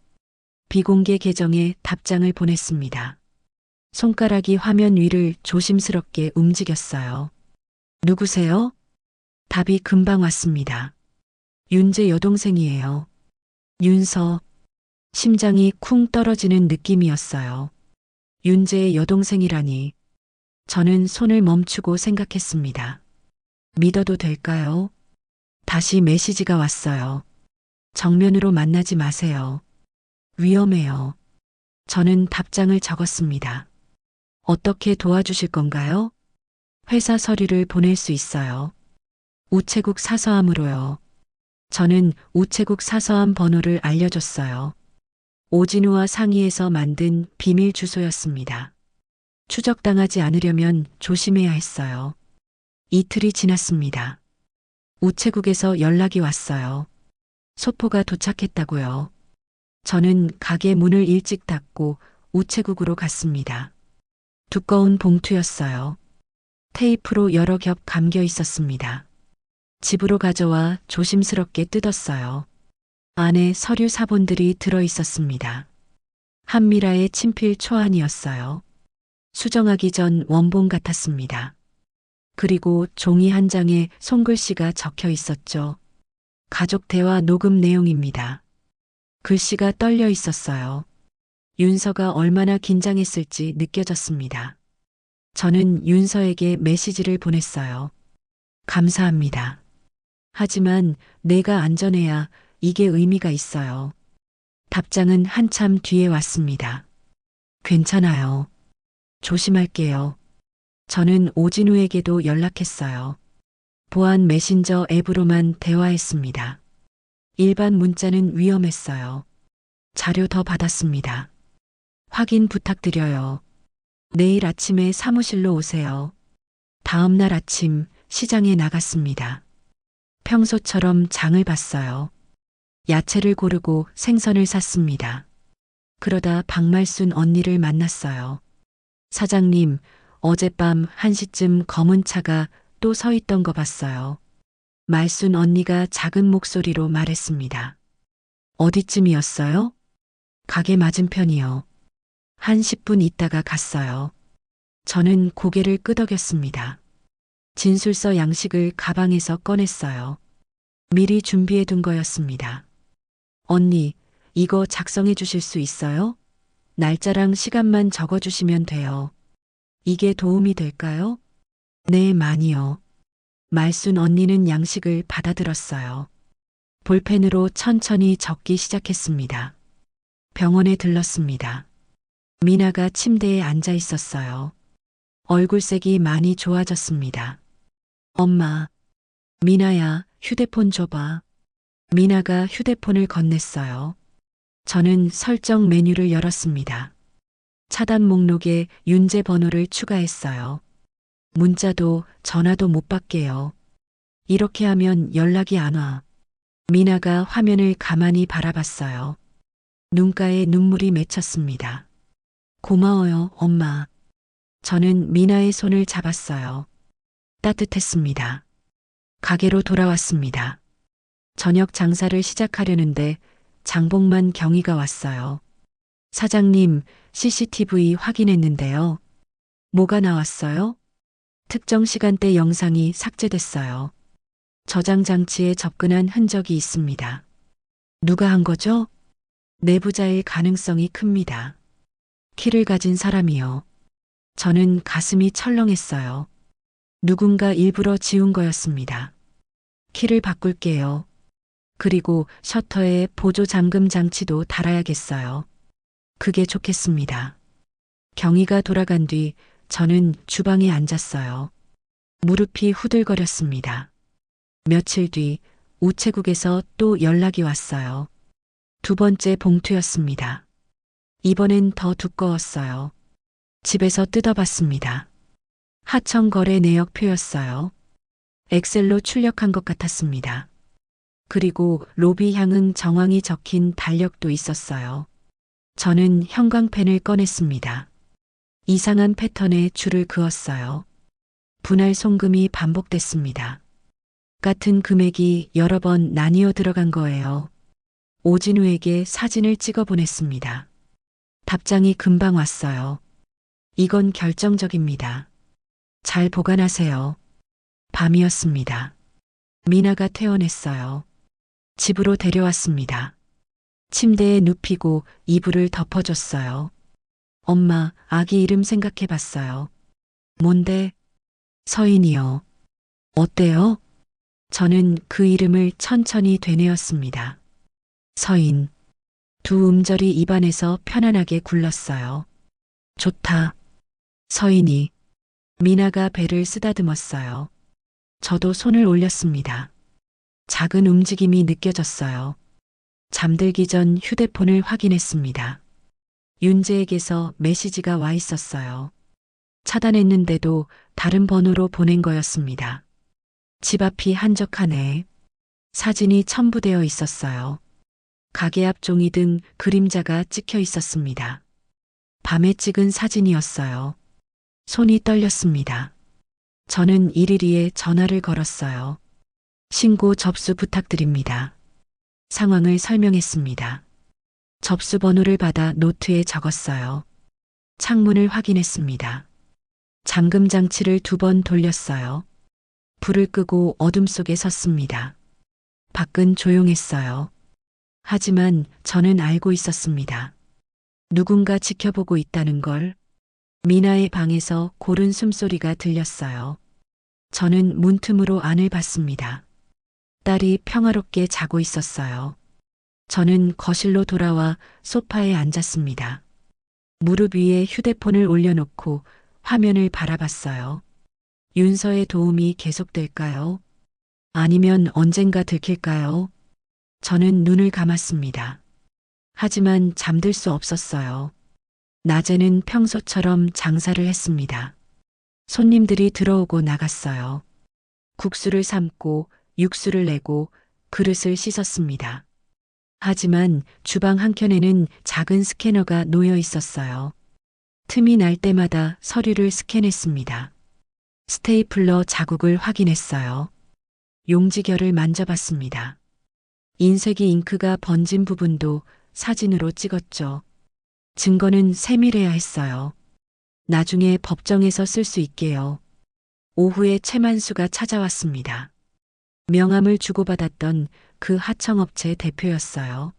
비공개 계정에 답장을 보냈습니다. 손가락이 화면 위를 조심스럽게 움직였어요. 누구세요? 답이 금방 왔습니다. 윤재 여동생이에요. 윤서. 심장이 쿵 떨어지는 느낌이었어요. 윤재의 여동생이라니. 저는 손을 멈추고 생각했습니다. 믿어도 될까요? 다시 메시지가 왔어요. 정면으로 만나지 마세요. 위험해요. 저는 답장을 적었습니다. 어떻게 도와주실 건가요? 회사 서류를 보낼 수 있어요. 우체국 사서함으로요. 저는 우체국 사서함 번호를 알려줬어요. 오진우와 상의해서 만든 비밀 주소였습니다. 추적당하지 않으려면 조심해야 했어요. 이틀이 지났습니다. 우체국에서 연락이 왔어요. 소포가 도착했다고요. 저는 가게 문을 일찍 닫고 우체국으로 갔습니다. 두꺼운 봉투였어요. 테이프로 여러 겹 감겨 있었습니다. 집으로 가져와 조심스럽게 뜯었어요. 안에 서류 사본들이 들어 있었습니다. 한미라의 친필 초안이었어요. 수정하기 전 원본 같았습니다. 그리고 종이 한 장에 손글씨가 적혀 있었죠. 가족 대화 녹음 내용입니다. 글씨가 떨려 있었어요. 윤서가 얼마나 긴장했을지 느껴졌습니다. 저는 윤서에게 메시지를 보냈어요. 감사합니다. 하지만 내가 안전해야 이게 의미가 있어요. 답장은 한참 뒤에 왔습니다. 괜찮아요. 조심할게요. 저는 오진우에게도 연락했어요. 보안 메신저 앱으로만 대화했습니다. 일반 문자는 위험했어요. 자료 더 받았습니다. 확인 부탁드려요. 내일 아침에 사무실로 오세요. 다음 날 아침 시장에 나갔습니다. 평소처럼 장을 봤어요. 야채를 고르고 생선을 샀습니다. 그러다 박말순 언니를 만났어요. 사장님, 어젯밤 1시쯤 검은 차가 또 서 있던 거 봤어요. 말순 언니가 작은 목소리로 말했습니다. 어디쯤이었어요? 가게 맞은편이요. 한 10분 있다가 갔어요. 저는 고개를 끄덕였습니다. 진술서 양식을 가방에서 꺼냈어요. 미리 준비해 둔 거였습니다. 언니, 이거 작성해 주실 수 있어요? 날짜랑 시간만 적어 주시면 돼요. 이게 도움이 될까요? 네, 많이요. 말순 언니는 양식을 받아들었어요. 볼펜으로 천천히 적기 시작했습니다. 병원에 들렀습니다. 미나가 침대에 앉아 있었어요. 얼굴색이 많이 좋아졌습니다. 엄마, 미나야, 휴대폰 줘봐. 미나가 휴대폰을 건넸어요. 저는 설정 메뉴를 열었습니다. 차단 목록에 윤재 번호를 추가했어요. 문자도 전화도 못 받게요. 이렇게 하면 연락이 안 와. 미나가 화면을 가만히 바라봤어요. 눈가에 눈물이 맺혔습니다. 고마워요, 엄마. 저는 미나의 손을 잡았어요. 따뜻했습니다. 가게로 돌아왔습니다. 저녁 장사를 시작하려는데 장복만 경위가 왔어요. 사장님, CCTV 확인했는데요. 뭐가 나왔어요? 특정 시간대 영상이 삭제됐어요. 저장 장치에 접근한 흔적이 있습니다. 누가 한 거죠? 내부자일 가능성이 큽니다. 키를 가진 사람이요. 저는 가슴이 철렁했어요. 누군가 일부러 지운 거였습니다. 키를 바꿀게요. 그리고 셔터에 보조 잠금 장치도 달아야겠어요. 그게 좋겠습니다. 경위가 돌아간 뒤 저는 주방에 앉았어요. 무릎이 후들거렸습니다. 며칠 뒤 우체국에서 또 연락이 왔어요. 두 번째 봉투였습니다. 이번엔 더 두꺼웠어요. 집에서 뜯어봤습니다. 하청 거래 내역표였어요. 엑셀로 출력한 것 같았습니다. 그리고 로비 향응 정황이 적힌 달력도 있었어요. 저는 형광펜을 꺼냈습니다. 이상한 패턴의 줄을 그었어요. 분할 송금이 반복됐습니다. 같은 금액이 여러 번 나뉘어 들어간 거예요. 오진우에게 사진을 찍어 보냈습니다. 답장이 금방 왔어요. 이건 결정적입니다. 잘 보관하세요. 밤이었습니다. 미나가 퇴원했어요. 집으로 데려왔습니다. 침대에 눕히고 이불을 덮어줬어요. 엄마, 아기 이름 생각해 봤어요. 뭔데? 서인이요. 어때요? 저는 그 이름을 천천히 되뇌었습니다. 서인. 두 음절이 입안에서 편안하게 굴렀어요. 좋다. 서인이. 미나가 배를 쓰다듬었어요. 저도 손을 올렸습니다. 작은 움직임이 느껴졌어요. 잠들기 전 휴대폰을 확인했습니다. 윤재에게서 메시지가 와 있었어요. 차단했는데도 다른 번호로 보낸 거였습니다. 집 앞이 한적하네. 사진이 첨부되어 있었어요. 가게 앞 종이 등 그림자가 찍혀 있었습니다. 밤에 찍은 사진이었어요. 손이 떨렸습니다. 저는 일일이에 전화를 걸었어요. 신고 접수 부탁드립니다. 상황을 설명했습니다. 접수 번호를 받아 노트에 적었어요. 창문을 확인했습니다. 잠금 장치를 2번 돌렸어요. 불을 끄고 어둠 속에 섰습니다. 밖은 조용했어요. 하지만 저는 알고 있었습니다. 누군가 지켜보고 있다는 걸. 미나의 방에서 고른 숨소리가 들렸어요. 저는 문틈으로 안을 봤습니다. 딸이 평화롭게 자고 있었어요. 저는 거실로 돌아와 소파에 앉았습니다. 무릎 위에 휴대폰을 올려놓고 화면을 바라봤어요. 윤서의 도움이 계속될까요? 아니면 언젠가 들킬까요? 저는 눈을 감았습니다. 하지만 잠들 수 없었어요. 낮에는 평소처럼 장사를 했습니다. 손님들이 들어오고 나갔어요. 국수를 삶고 육수를 내고 그릇을 씻었습니다. 하지만 주방 한켠에는 작은 스캐너가 놓여 있었어요. 틈이 날 때마다 서류를 스캔했습니다. 스테이플러 자국을 확인했어요. 용지결을 만져봤습니다. 인쇄기 잉크가 번진 부분도 사진으로 찍었죠. 증거는 세밀해야 했어요. 나중에 법정에서 쓸 수 있게요. 오후에 최만수가 찾아왔습니다. 명함을 주고받았던 그 하청업체 대표였어요.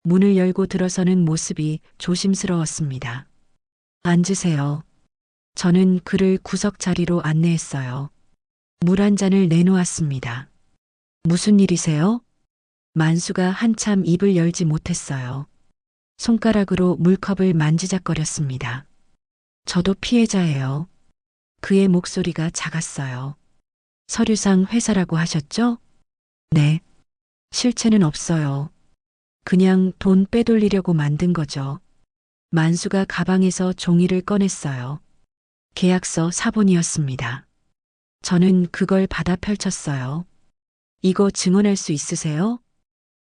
문을 열고 들어서는 모습이 조심스러웠습니다. 앉으세요. 저는 그를 구석 자리로 안내했어요. 물 한 잔을 내놓았습니다. 무슨 일이세요? 만수가 한참 입을 열지 못했어요. 손가락으로 물컵을 만지작거렸습니다. 저도 피해자예요. 그의 목소리가 작았어요. 서류상 회사라고 하셨죠? 네. 실체는 없어요. 그냥 돈 빼돌리려고 만든 거죠. 만수가 가방에서 종이를 꺼냈어요. 계약서 사본이었습니다. 저는 그걸 받아 펼쳤어요. 이거 증언할 수 있으세요?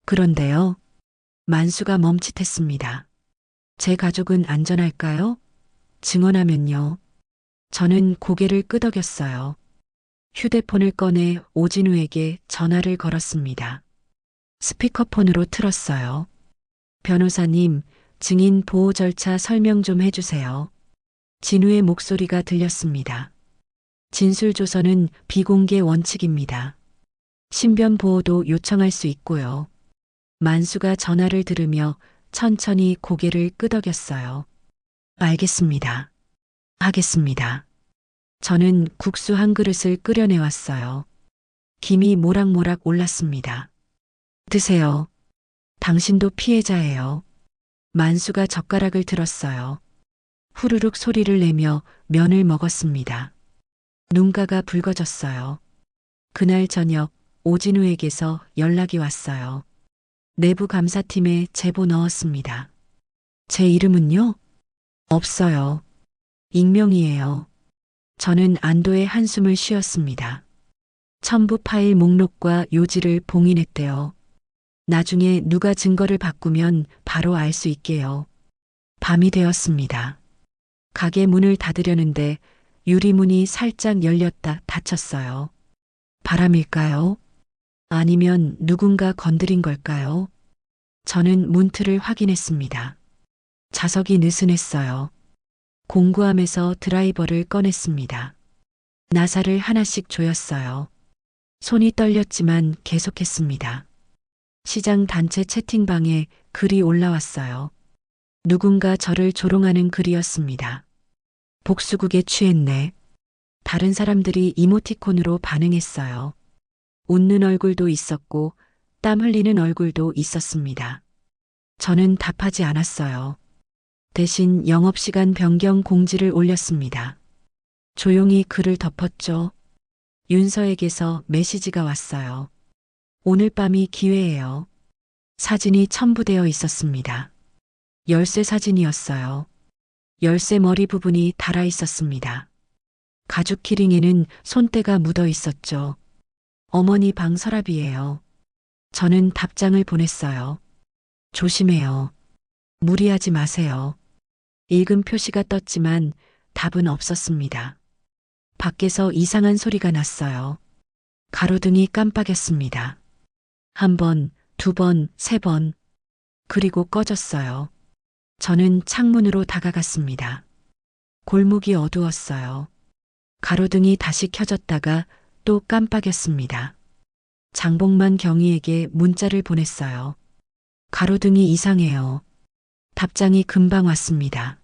그런데요. 만수가 멈칫했습니다. 제 가족은 안전할까요? 증언하면요. 저는 고개를 끄덕였어요. 휴대폰을 꺼내 오진우에게 전화를 걸었습니다. 스피커폰으로 틀었어요. 변호사님, 증인 보호 절차 설명 좀 해주세요. 진우의 목소리가 들렸습니다. 진술 조서는 비공개 원칙입니다. 신변 보호도 요청할 수 있고요. 만수가 전화를 들으며 천천히 고개를 끄덕였어요. 알겠습니다. 하겠습니다. 저는 국수 한 그릇을 끓여내왔어요. 김이 모락모락 올랐습니다. 드세요. 당신도 피해자예요. 만수가 젓가락을 들었어요. 후루룩 소리를 내며 면을 먹었습니다. 눈가가 붉어졌어요. 그날 저녁 오진우에게서 연락이 왔어요. 내부 감사팀에 제보 넣었습니다. 제 이름은요? 없어요. 익명이에요. 저는 안도의 한숨을 쉬었습니다. 첨부 파일 목록과 요지를 봉인했대요. 나중에 누가 증거를 바꾸면 바로 알 수 있게요. 밤이 되었습니다. 가게 문을 닫으려는데 유리문이 살짝 열렸다 닫혔어요. 바람일까요? 아니면 누군가 건드린 걸까요? 저는 문틀을 확인했습니다. 자석이 느슨했어요. 공구함에서 드라이버를 꺼냈습니다. 나사를 하나씩 조였어요. 손이 떨렸지만 계속했습니다. 시장 단체 채팅방에 글이 올라왔어요. 누군가 저를 조롱하는 글이었습니다. 복수국에 취했네. 다른 사람들이 이모티콘으로 반응했어요. 웃는 얼굴도 있었고 땀 흘리는 얼굴도 있었습니다. 저는 답하지 않았어요. 대신 영업시간 변경 공지를 올렸습니다. 조용히 글을 덮었죠. 윤서에게서 메시지가 왔어요. 오늘 밤이 기회예요. 사진이 첨부되어 있었습니다. 열쇠 사진이었어요. 열쇠 머리 부분이 달아 있었습니다. 가죽 키링에는 손때가 묻어 있었죠. 어머니 방 서랍이에요. 저는 답장을 보냈어요. 조심해요. 무리하지 마세요. 읽은 표시가 떴지만 답은 없었습니다. 밖에서 이상한 소리가 났어요. 가로등이 깜빡였습니다. 한 번, 두 번, 세 번. 그리고 꺼졌어요. 저는 창문으로 다가갔습니다. 골목이 어두웠어요. 가로등이 다시 켜졌다가 또 깜빡였습니다. 장복만 경위에게 문자를 보냈어요. 가로등이 이상해요. 답장이 금방 왔습니다.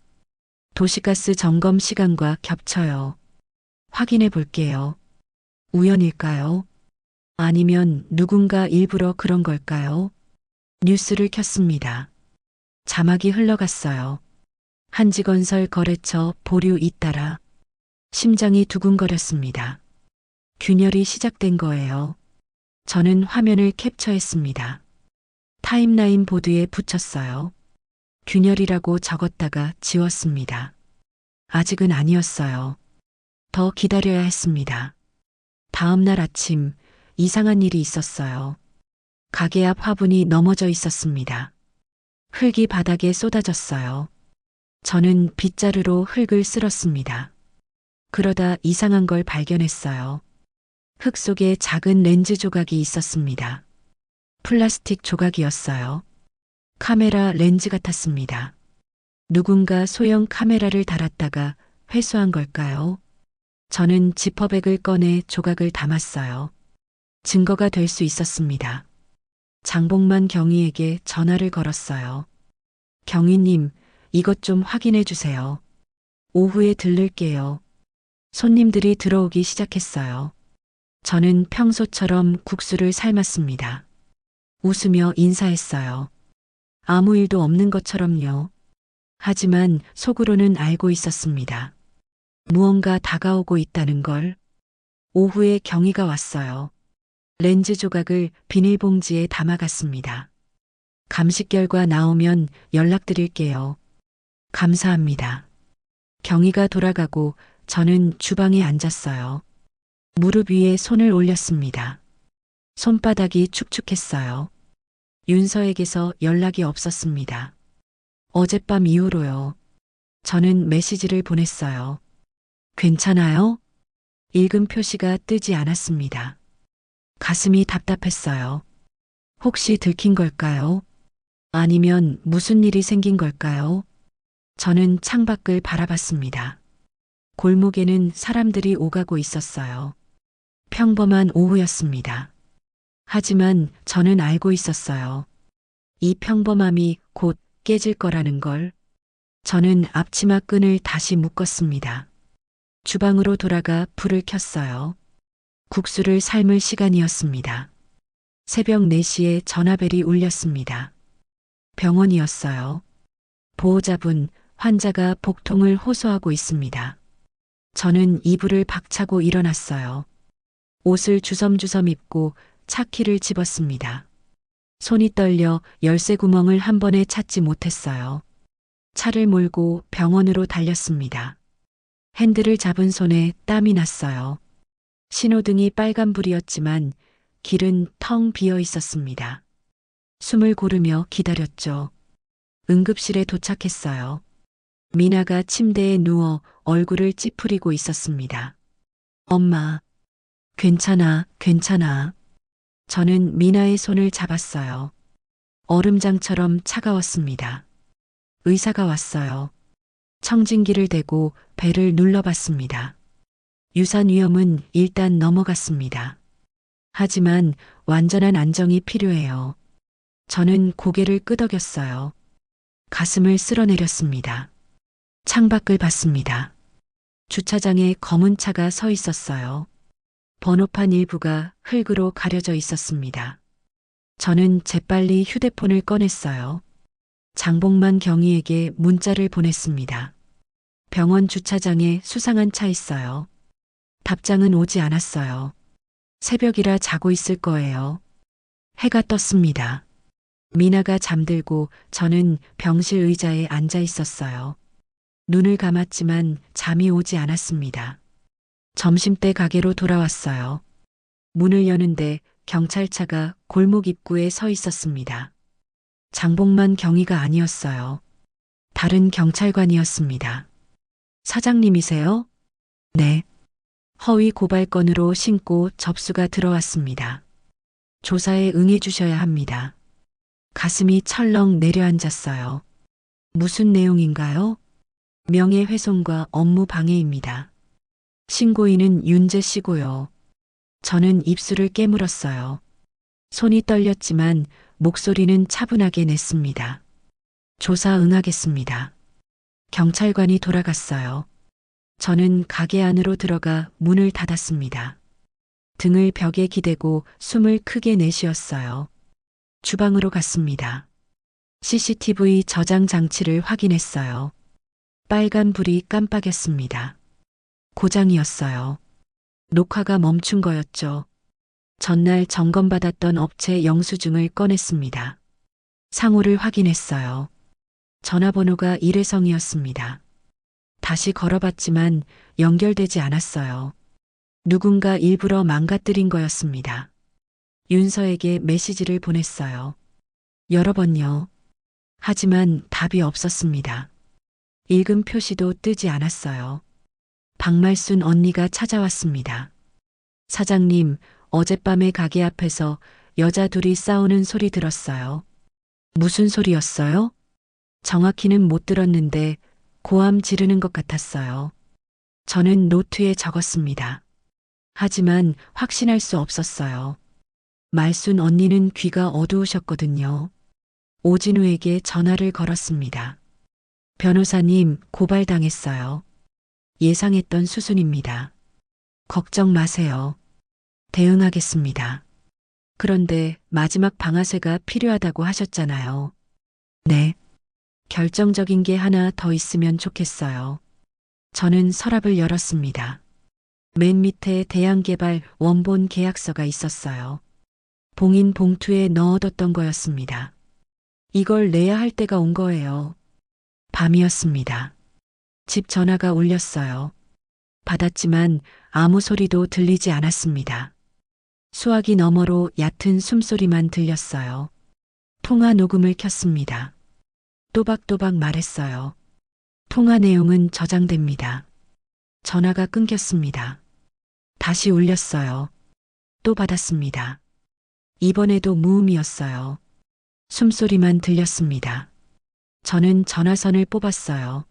도시가스 점검 시간과 겹쳐요. 확인해 볼게요. 우연일까요? 아니면 누군가 일부러 그런 걸까요? 뉴스를 켰습니다. 자막이 흘러갔어요. 한지건설 거래처 보류 잇따라. 심장이 두근거렸습니다. 균열이 시작된 거예요. 저는 화면을 캡처했습니다. 타임라인 보드에 붙였어요. 균열이라고 적었다가 지웠습니다. 아직은 아니었어요. 더 기다려야 했습니다. 다음 날 아침 이상한 일이 있었어요. 가게 앞 화분이 넘어져 있었습니다. 흙이 바닥에 쏟아졌어요. 저는 빗자루로 흙을 쓸었습니다. 그러다 이상한 걸 발견했어요. 흙 속에 작은 렌즈 조각이 있었습니다. 플라스틱 조각이었어요. 카메라 렌즈 같았습니다. 누군가 소형 카메라를 달았다가 회수한 걸까요? 저는 지퍼백을 꺼내 조각을 담았어요. 증거가 될 수 있었습니다. 장봉만 경위에게 전화를 걸었어요. 경위님, 이것 좀 확인해 주세요. 오후에 들를게요. 손님들이 들어오기 시작했어요. 저는 평소처럼 국수를 삶았습니다. 웃으며 인사했어요. 아무 일도 없는 것처럼요. 하지만 속으로는 알고 있었습니다. 무언가 다가오고 있다는 걸. 오후에 경위가 왔어요. 렌즈 조각을 비닐봉지에 담아갔습니다. 감식 결과 나오면 연락드릴게요. 감사합니다. 경위가 돌아가고 저는 주방에 앉았어요. 무릎 위에 손을 올렸습니다. 손바닥이 축축했어요. 윤서에게서 연락이 없었습니다. 어젯밤 이후로요. 저는 메시지를 보냈어요. 괜찮아요? 읽음 표시가 뜨지 않았습니다. 가슴이 답답했어요. 혹시 들킨 걸까요? 아니면 무슨 일이 생긴 걸까요? 저는 창밖을 바라봤습니다. 골목에는 사람들이 오가고 있었어요. 평범한 오후였습니다. 하지만 저는 알고 있었어요. 이 평범함이 곧 깨질 거라는 걸. 저는 앞치마 끈을 다시 묶었습니다. 주방으로 돌아가 불을 켰어요. 국수를 삶을 시간이었습니다. 새벽 4시에 전화벨이 울렸습니다. 병원이었어요. 보호자분, 환자가 복통을 호소하고 있습니다. 저는 이불을 박차고 일어났어요. 옷을 주섬주섬 입고 차키를 집었습니다. 손이 떨려 열쇠 구멍을 한 번에 찾지 못했어요. 차를 몰고 병원으로 달렸습니다. 핸들을 잡은 손에 땀이 났어요. 신호등이 빨간불이었지만 길은 텅 비어 있었습니다. 숨을 고르며 기다렸죠. 응급실에 도착했어요. 미나가 침대에 누워 얼굴을 찌푸리고 있었습니다. 엄마, 괜찮아, 괜찮아. 저는 미나의 손을 잡았어요. 얼음장처럼 차가웠습니다. 의사가 왔어요. 청진기를 대고 배를 눌러봤습니다. 유산 위험은 일단 넘어갔습니다. 하지만 완전한 안정이 필요해요. 저는 고개를 끄덕였어요. 가슴을 쓸어내렸습니다. 창밖을 봤습니다. 주차장에 검은 차가 서 있었어요. 번호판 일부가 흙으로 가려져 있었습니다. 저는 재빨리 휴대폰을 꺼냈어요. 장봉만 경위에게 문자를 보냈습니다. 병원 주차장에 수상한 차 있어요. 답장은 오지 않았어요. 새벽이라 자고 있을 거예요. 해가 떴습니다. 미나가 잠들고 저는 병실 의자에 앉아 있었어요. 눈을 감았지만 잠이 오지 않았습니다. 점심때 가게로 돌아왔어요. 문을 여는데 경찰차가 골목 입구에 서 있었습니다. 장봉만 경위가 아니었어요. 다른 경찰관이었습니다. 사장님이세요? 네. 허위 고발 건으로 신고 접수가 들어왔습니다. 조사에 응해주셔야 합니다. 가슴이 철렁 내려앉았어요. 무슨 내용인가요? 명예훼손과 업무 방해입니다. 신고인은 윤재 씨고요. 저는 입술을 깨물었어요. 손이 떨렸지만 목소리는 차분하게 냈습니다. 조사 응하겠습니다. 경찰관이 돌아갔어요. 저는 가게 안으로 들어가 문을 닫았습니다. 등을 벽에 기대고 숨을 크게 내쉬었어요. 주방으로 갔습니다. CCTV 저장 장치를 확인했어요. 빨간 불이 깜빡였습니다. 고장이었어요. 녹화가 멈춘 거였죠. 전날 점검받았던 업체 영수증을 꺼냈습니다. 상호를 확인했어요. 전화번호가 일회성이었습니다. 다시 걸어봤지만 연결되지 않았어요. 누군가 일부러 망가뜨린 거였습니다. 윤서에게 메시지를 보냈어요. 여러 번요. 하지만 답이 없었습니다. 읽음 표시도 뜨지 않았어요. 박말순 언니가 찾아왔습니다. 사장님, 어젯밤에 가게 앞에서 여자 둘이 싸우는 소리 들었어요. 무슨 소리였어요? 정확히는 못 들었는데 고함 지르는 것 같았어요. 저는 노트에 적었습니다. 하지만 확신할 수 없었어요. 말순 언니는 귀가 어두우셨거든요. 오진우에게 전화를 걸었습니다. 변호사님, 고발당했어요. 예상했던 수순입니다. 걱정 마세요. 대응하겠습니다. 그런데 마지막 방아쇠가 필요하다고 하셨잖아요. 네. 결정적인 게 하나 더 있으면 좋겠어요. 저는 서랍을 열었습니다. 맨 밑에 대양개발 원본 계약서가 있었어요. 봉인 봉투에 넣어뒀던 거였습니다. 이걸 내야 할 때가 온 거예요. 밤이었습니다. 집 전화가 울렸어요. 받았지만 아무 소리도 들리지 않았습니다. 수화기 너머로 얕은 숨소리만 들렸어요. 통화 녹음을 켰습니다. 또박또박 말했어요. 통화 내용은 저장됩니다. 전화가 끊겼습니다. 다시 울렸어요. 또 받았습니다. 이번에도 무음이었어요. 숨소리만 들렸습니다. 저는 전화선을 뽑았어요.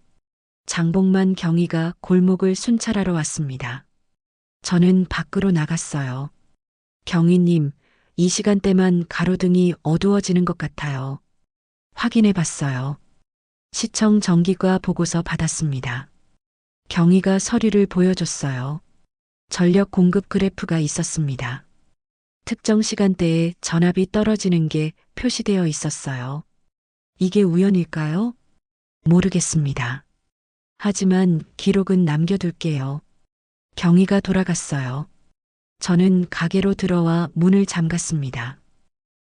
장봉만 경위가 골목을 순찰하러 왔습니다. 저는 밖으로 나갔어요. 경위님, 이 시간대만 가로등이 어두워지는 것 같아요. 확인해 봤어요. 시청 전기과 보고서 받았습니다. 경위가 서류를 보여줬어요. 전력 공급 그래프가 있었습니다. 특정 시간대에 전압이 떨어지는 게 표시되어 있었어요. 이게 우연일까요? 모르겠습니다. 하지만 기록은 남겨둘게요. 경위가 돌아갔어요. 저는 가게로 들어와 문을 잠갔습니다.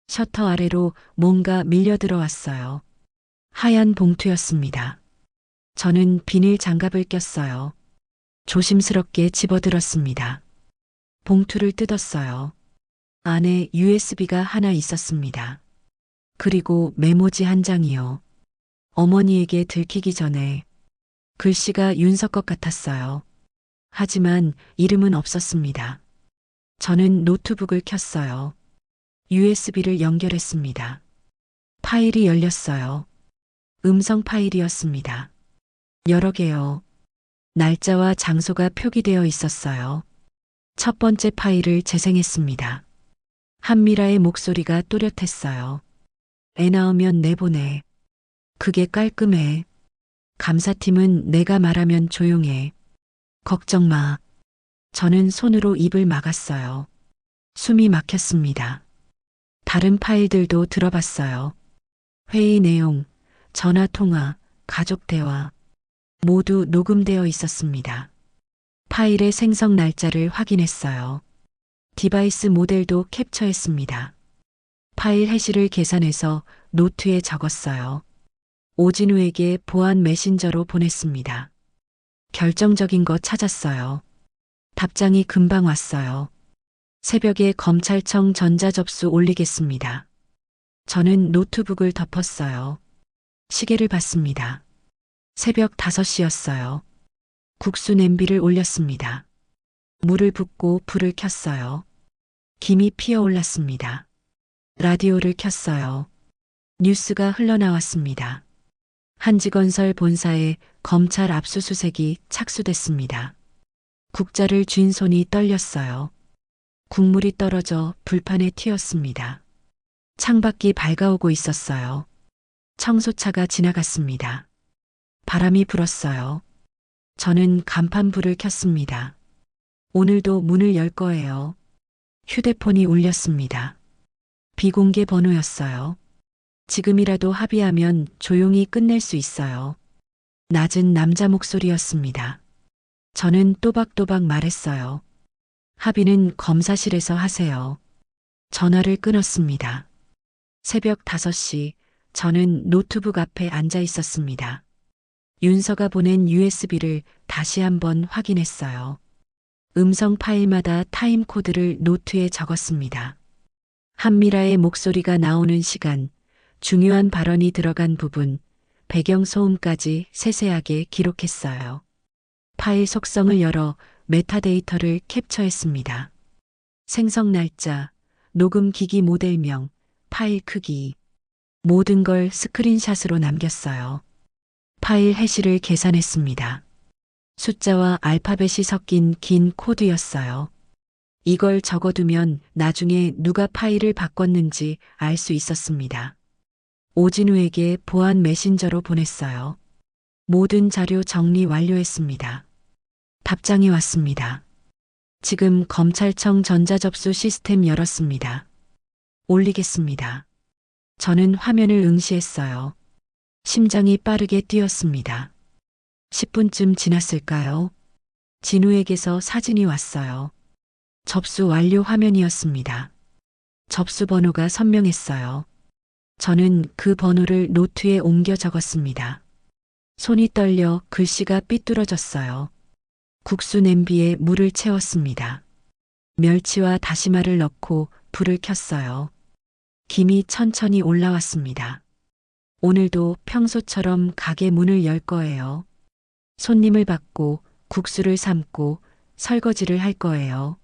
셔터 아래로 뭔가 밀려 들어왔어요. 하얀 봉투였습니다. 저는 비닐 장갑을 꼈어요. 조심스럽게 집어들었습니다. 봉투를 뜯었어요. 안에 USB가 하나 있었습니다. 그리고 메모지 한 장이요. 어머니에게 들키기 전에. 글씨가 윤석 것 같았어요. 하지만 이름은 없었습니다. 저는 노트북을 켰어요. USB를 연결했습니다. 파일이 열렸어요. 음성 파일이었습니다. 여러 개요. 날짜와 장소가 표기되어 있었어요. 첫 번째 파일을 재생했습니다. 한미라의 목소리가 또렷했어요. 애 낳으면 내보내. 그게 깔끔해. 감사팀은 내가 말하면 조용해. 걱정 마. 저는 손으로 입을 막았어요. 숨이 막혔습니다. 다른 파일들도 들어봤어요. 회의 내용, 전화 통화, 가족 대화. 모두 녹음되어 있었습니다. 파일의 생성 날짜를 확인했어요. 디바이스 모델도 캡처했습니다. 파일 해시를 계산해서 노트에 적었어요. 오진우에게 보안 메신저로 보냈습니다. 결정적인 거 찾았어요. 답장이 금방 왔어요. 새벽에 검찰청 전자접수 올리겠습니다. 저는 노트북을 덮었어요. 시계를 봤습니다. 새벽 5시였어요. 국수 냄비를 올렸습니다. 물을 붓고 불을 켰어요. 김이 피어올랐습니다. 라디오를 켰어요. 뉴스가 흘러나왔습니다. 한지건설 본사에 검찰 압수수색이 착수됐습니다. 국자를 쥔 손이 떨렸어요. 국물이 떨어져 불판에 튀었습니다. 창밖이 밝아오고 있었어요. 청소차가 지나갔습니다. 바람이 불었어요. 저는 간판불을 켰습니다. 오늘도 문을 열 거예요. 휴대폰이 울렸습니다. 비공개 번호였어요. 지금이라도 합의하면 조용히 끝낼 수 있어요. 낮은 남자 목소리였습니다. 저는 또박또박 말했어요. 합의는 검사실에서 하세요. 전화를 끊었습니다. 새벽 5시, 저는 노트북 앞에 앉아 있었습니다. 윤서가 보낸 USB를 다시 한번 확인했어요. 음성 파일마다 타임 코드를 노트에 적었습니다. 한미라의 목소리가 나오는 시간, 중요한 발언이 들어간 부분, 배경 소음까지 세세하게 기록했어요. 파일 속성을 열어 메타데이터를 캡처했습니다. 생성 날짜, 녹음기기 모델명, 파일 크기, 모든 걸 스크린샷으로 남겼어요. 파일 해시를 계산했습니다. 숫자와 알파벳이 섞인 긴 코드였어요. 이걸 적어두면 나중에 누가 파일을 바꿨는지 알 수 있었습니다. 오진우에게 보안 메신저로 보냈어요. 모든 자료 정리 완료했습니다. 답장이 왔습니다. 지금 검찰청 전자접수 시스템 열었습니다. 올리겠습니다. 저는 화면을 응시했어요. 심장이 빠르게 뛰었습니다. 10분쯤 지났을까요? 진우에게서 사진이 왔어요. 접수 완료 화면이었습니다. 접수 번호가 선명했어요. 저는 그 번호를 노트에 옮겨 적었습니다. 손이 떨려 글씨가 삐뚤어졌어요. 국수 냄비에 물을 채웠습니다. 멸치와 다시마를 넣고 불을 켰어요. 김이 천천히 올라왔습니다. 오늘도 평소처럼 가게 문을 열 거예요. 손님을 받고 국수를 삶고 설거지를 할 거예요.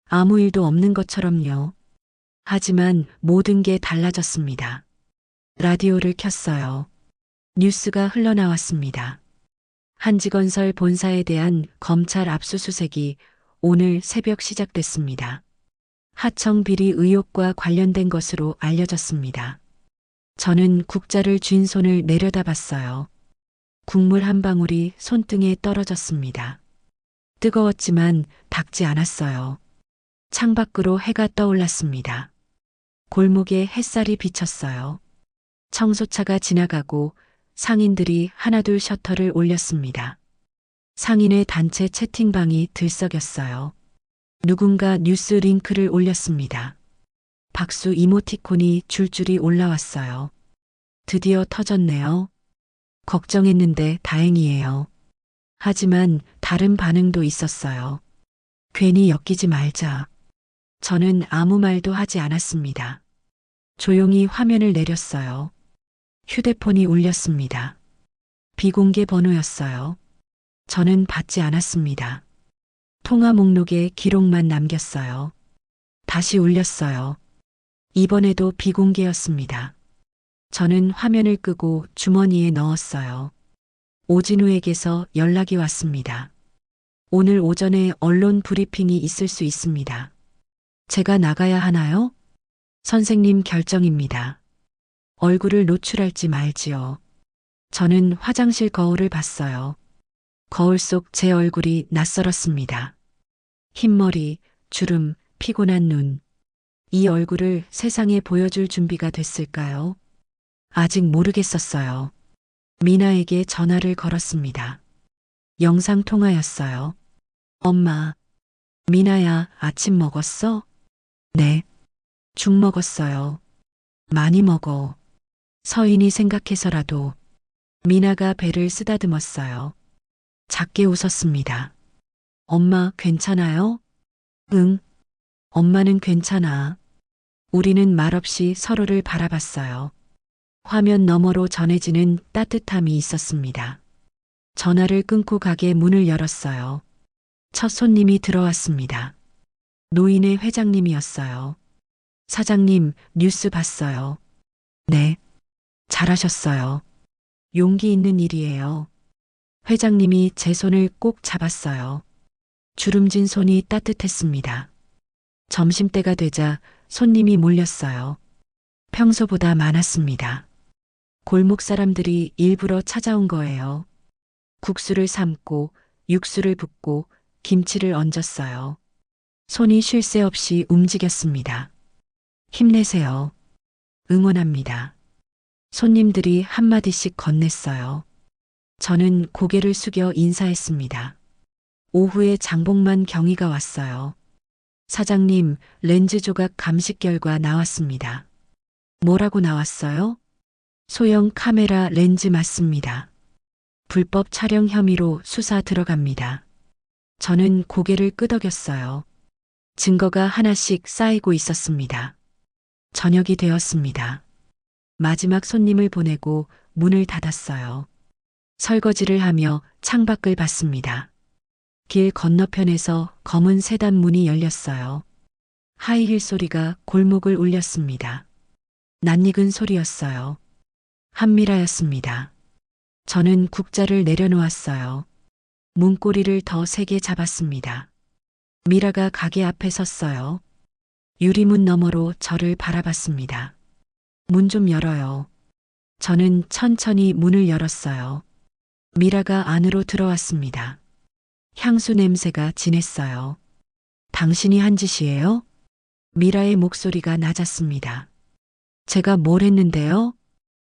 아무 일도 없는 것처럼요. 하지만 모든 게 달라졌습니다. 라디오를 켰어요. 뉴스가 흘러나왔습니다. 한지건설 본사에 대한 검찰 압수수색이 오늘 새벽 시작됐습니다. 하청 비리 의혹과 관련된 것으로 알려졌습니다. 저는 국자를 쥔 손을 내려다봤어요. 국물 한 방울이 손등에 떨어졌습니다. 뜨거웠지만 닿지 않았어요. 창밖으로 해가 떠올랐습니다. 골목에 햇살이 비쳤어요. 청소차가 지나가고 상인들이 하나둘 셔터를 올렸습니다. 상인의 단체 채팅방이 들썩였어요. 누군가 뉴스 링크를 올렸습니다. 박수 이모티콘이 줄줄이 올라왔어요. 드디어 터졌네요. 걱정했는데 다행이에요. 하지만 다른 반응도 있었어요. 괜히 엮이지 말자. 저는 아무 말도 하지 않았습니다. 조용히 화면을 내렸어요. 휴대폰이 울렸습니다. 비공개 번호였어요. 저는 받지 않았습니다. 통화 목록에 기록만 남겼어요. 다시 울렸어요. 이번에도 비공개였습니다. 저는 화면을 끄고 주머니에 넣었어요. 오진우에게서 연락이 왔습니다. 오늘 오전에 언론 브리핑이 있을 수 있습니다. 제가 나가야 하나요? 선생님 결정입니다. 얼굴을 노출할지 말지요. 저는 화장실 거울을 봤어요. 거울 속 제 얼굴이 낯설었습니다. 흰머리, 주름, 피곤한 눈. 이 얼굴을 세상에 보여줄 준비가 됐을까요? 아직 모르겠었어요. 미나에게 전화를 걸었습니다. 영상 통화였어요. 엄마, 미나야, 아침 먹었어? 네. 죽 먹었어요. 많이 먹어. 서인이 생각해서라도. 미나가 배를 쓰다듬었어요. 작게 웃었습니다. 엄마 괜찮아요? 응. 엄마는 괜찮아. 우리는 말없이 서로를 바라봤어요. 화면 너머로 전해지는 따뜻함이 있었습니다. 전화를 끊고 가게 문을 열었어요. 첫 손님이 들어왔습니다. 노인의 회장님이었어요. 사장님, 뉴스 봤어요. 네. 잘하셨어요. 용기 있는 일이에요. 회장님이 제 손을 꼭 잡았어요. 주름진 손이 따뜻했습니다. 점심때가 되자 손님이 몰렸어요. 평소보다 많았습니다. 골목 사람들이 일부러 찾아온 거예요. 국수를 삶고 육수를 붓고 김치를 얹었어요. 손이 쉴 새 없이 움직였습니다. 힘내세요. 응원합니다. 손님들이 한마디씩 건넸어요. 저는 고개를 숙여 인사했습니다. 오후에 장복만 경위가 왔어요. 사장님, 렌즈 조각 감식 결과 나왔습니다. 뭐라고 나왔어요? 소형 카메라 렌즈 맞습니다. 불법 촬영 혐의로 수사 들어갑니다. 저는 고개를 끄덕였어요. 증거가 하나씩 쌓이고 있었습니다. 저녁이 되었습니다. 마지막 손님을 보내고 문을 닫았어요. 설거지를 하며 창밖을 봤습니다. 길 건너편에서 검은 세단 문이 열렸어요. 하이힐 소리가 골목을 울렸습니다. 낯익은 소리였어요. 한미라였습니다. 저는 국자를 내려놓았어요. 문고리를 더 세게 잡았습니다. 미라가 가게 앞에 섰어요. 유리문 너머로 저를 바라봤습니다. 문 좀 열어요. 저는 천천히 문을 열었어요. 미라가 안으로 들어왔습니다. 향수 냄새가 진했어요. 당신이 한 짓이에요? 미라의 목소리가 낮았습니다. 제가 뭘 했는데요?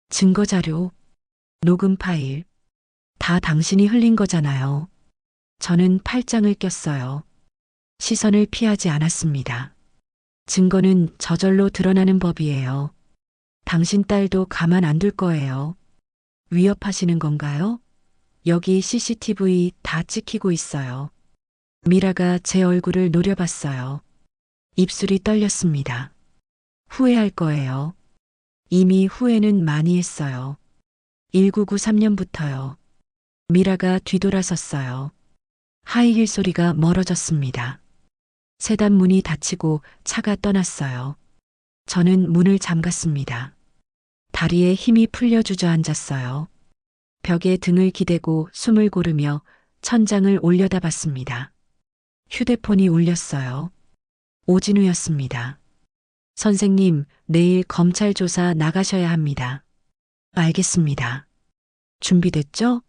증거 자료, 녹음 파일, 다 당신이 흘린 거잖아요. 저는 팔짱을 꼈어요. 시선을 피하지 않았습니다. 증거는 저절로 드러나는 법이에요. 당신 딸도 가만 안 둘 거예요. 위협하시는 건가요? 여기 CCTV 다 찍히고 있어요. 미라가 제 얼굴을 노려봤어요. 입술이 떨렸습니다. 후회할 거예요. 이미 후회는 많이 했어요. 1993년부터요. 미라가 뒤돌아섰어요. 하이힐 소리가 멀어졌습니다. 세단 문이 닫히고 차가 떠났어요. 저는 문을 잠갔습니다. 다리에 힘이 풀려 주저앉았어요. 벽에 등을 기대고 숨을 고르며 천장을 올려다봤습니다. 휴대폰이 울렸어요. 오진우였습니다. 선생님, 내일 검찰 조사 나가셔야 합니다. 알겠습니다. 준비됐죠?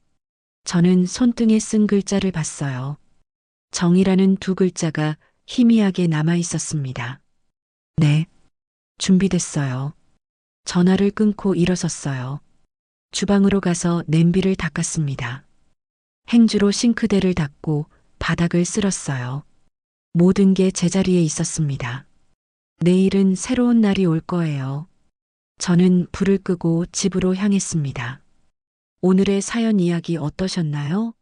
저는 손등에 쓴 글자를 봤어요. 정이라는 두 글자가 희미하게 남아 있었습니다. 네, 준비됐어요. 전화를 끊고 일어섰어요. 주방으로 가서 냄비를 닦았습니다. 행주로 싱크대를 닦고 바닥을 쓸었어요. 모든 게 제자리에 있었습니다. 내일은 새로운 날이 올 거예요. 저는 불을 끄고 집으로 향했습니다. 오늘의 사연 이야기 어떠셨나요?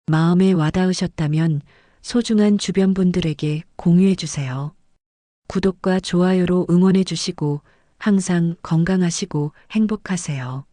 마음에 와닿으셨다면 소중한 주변 분들에게 공유해 주세요. 구독과 좋아요로 응원해 주시고 항상 건강하시고 행복하세요.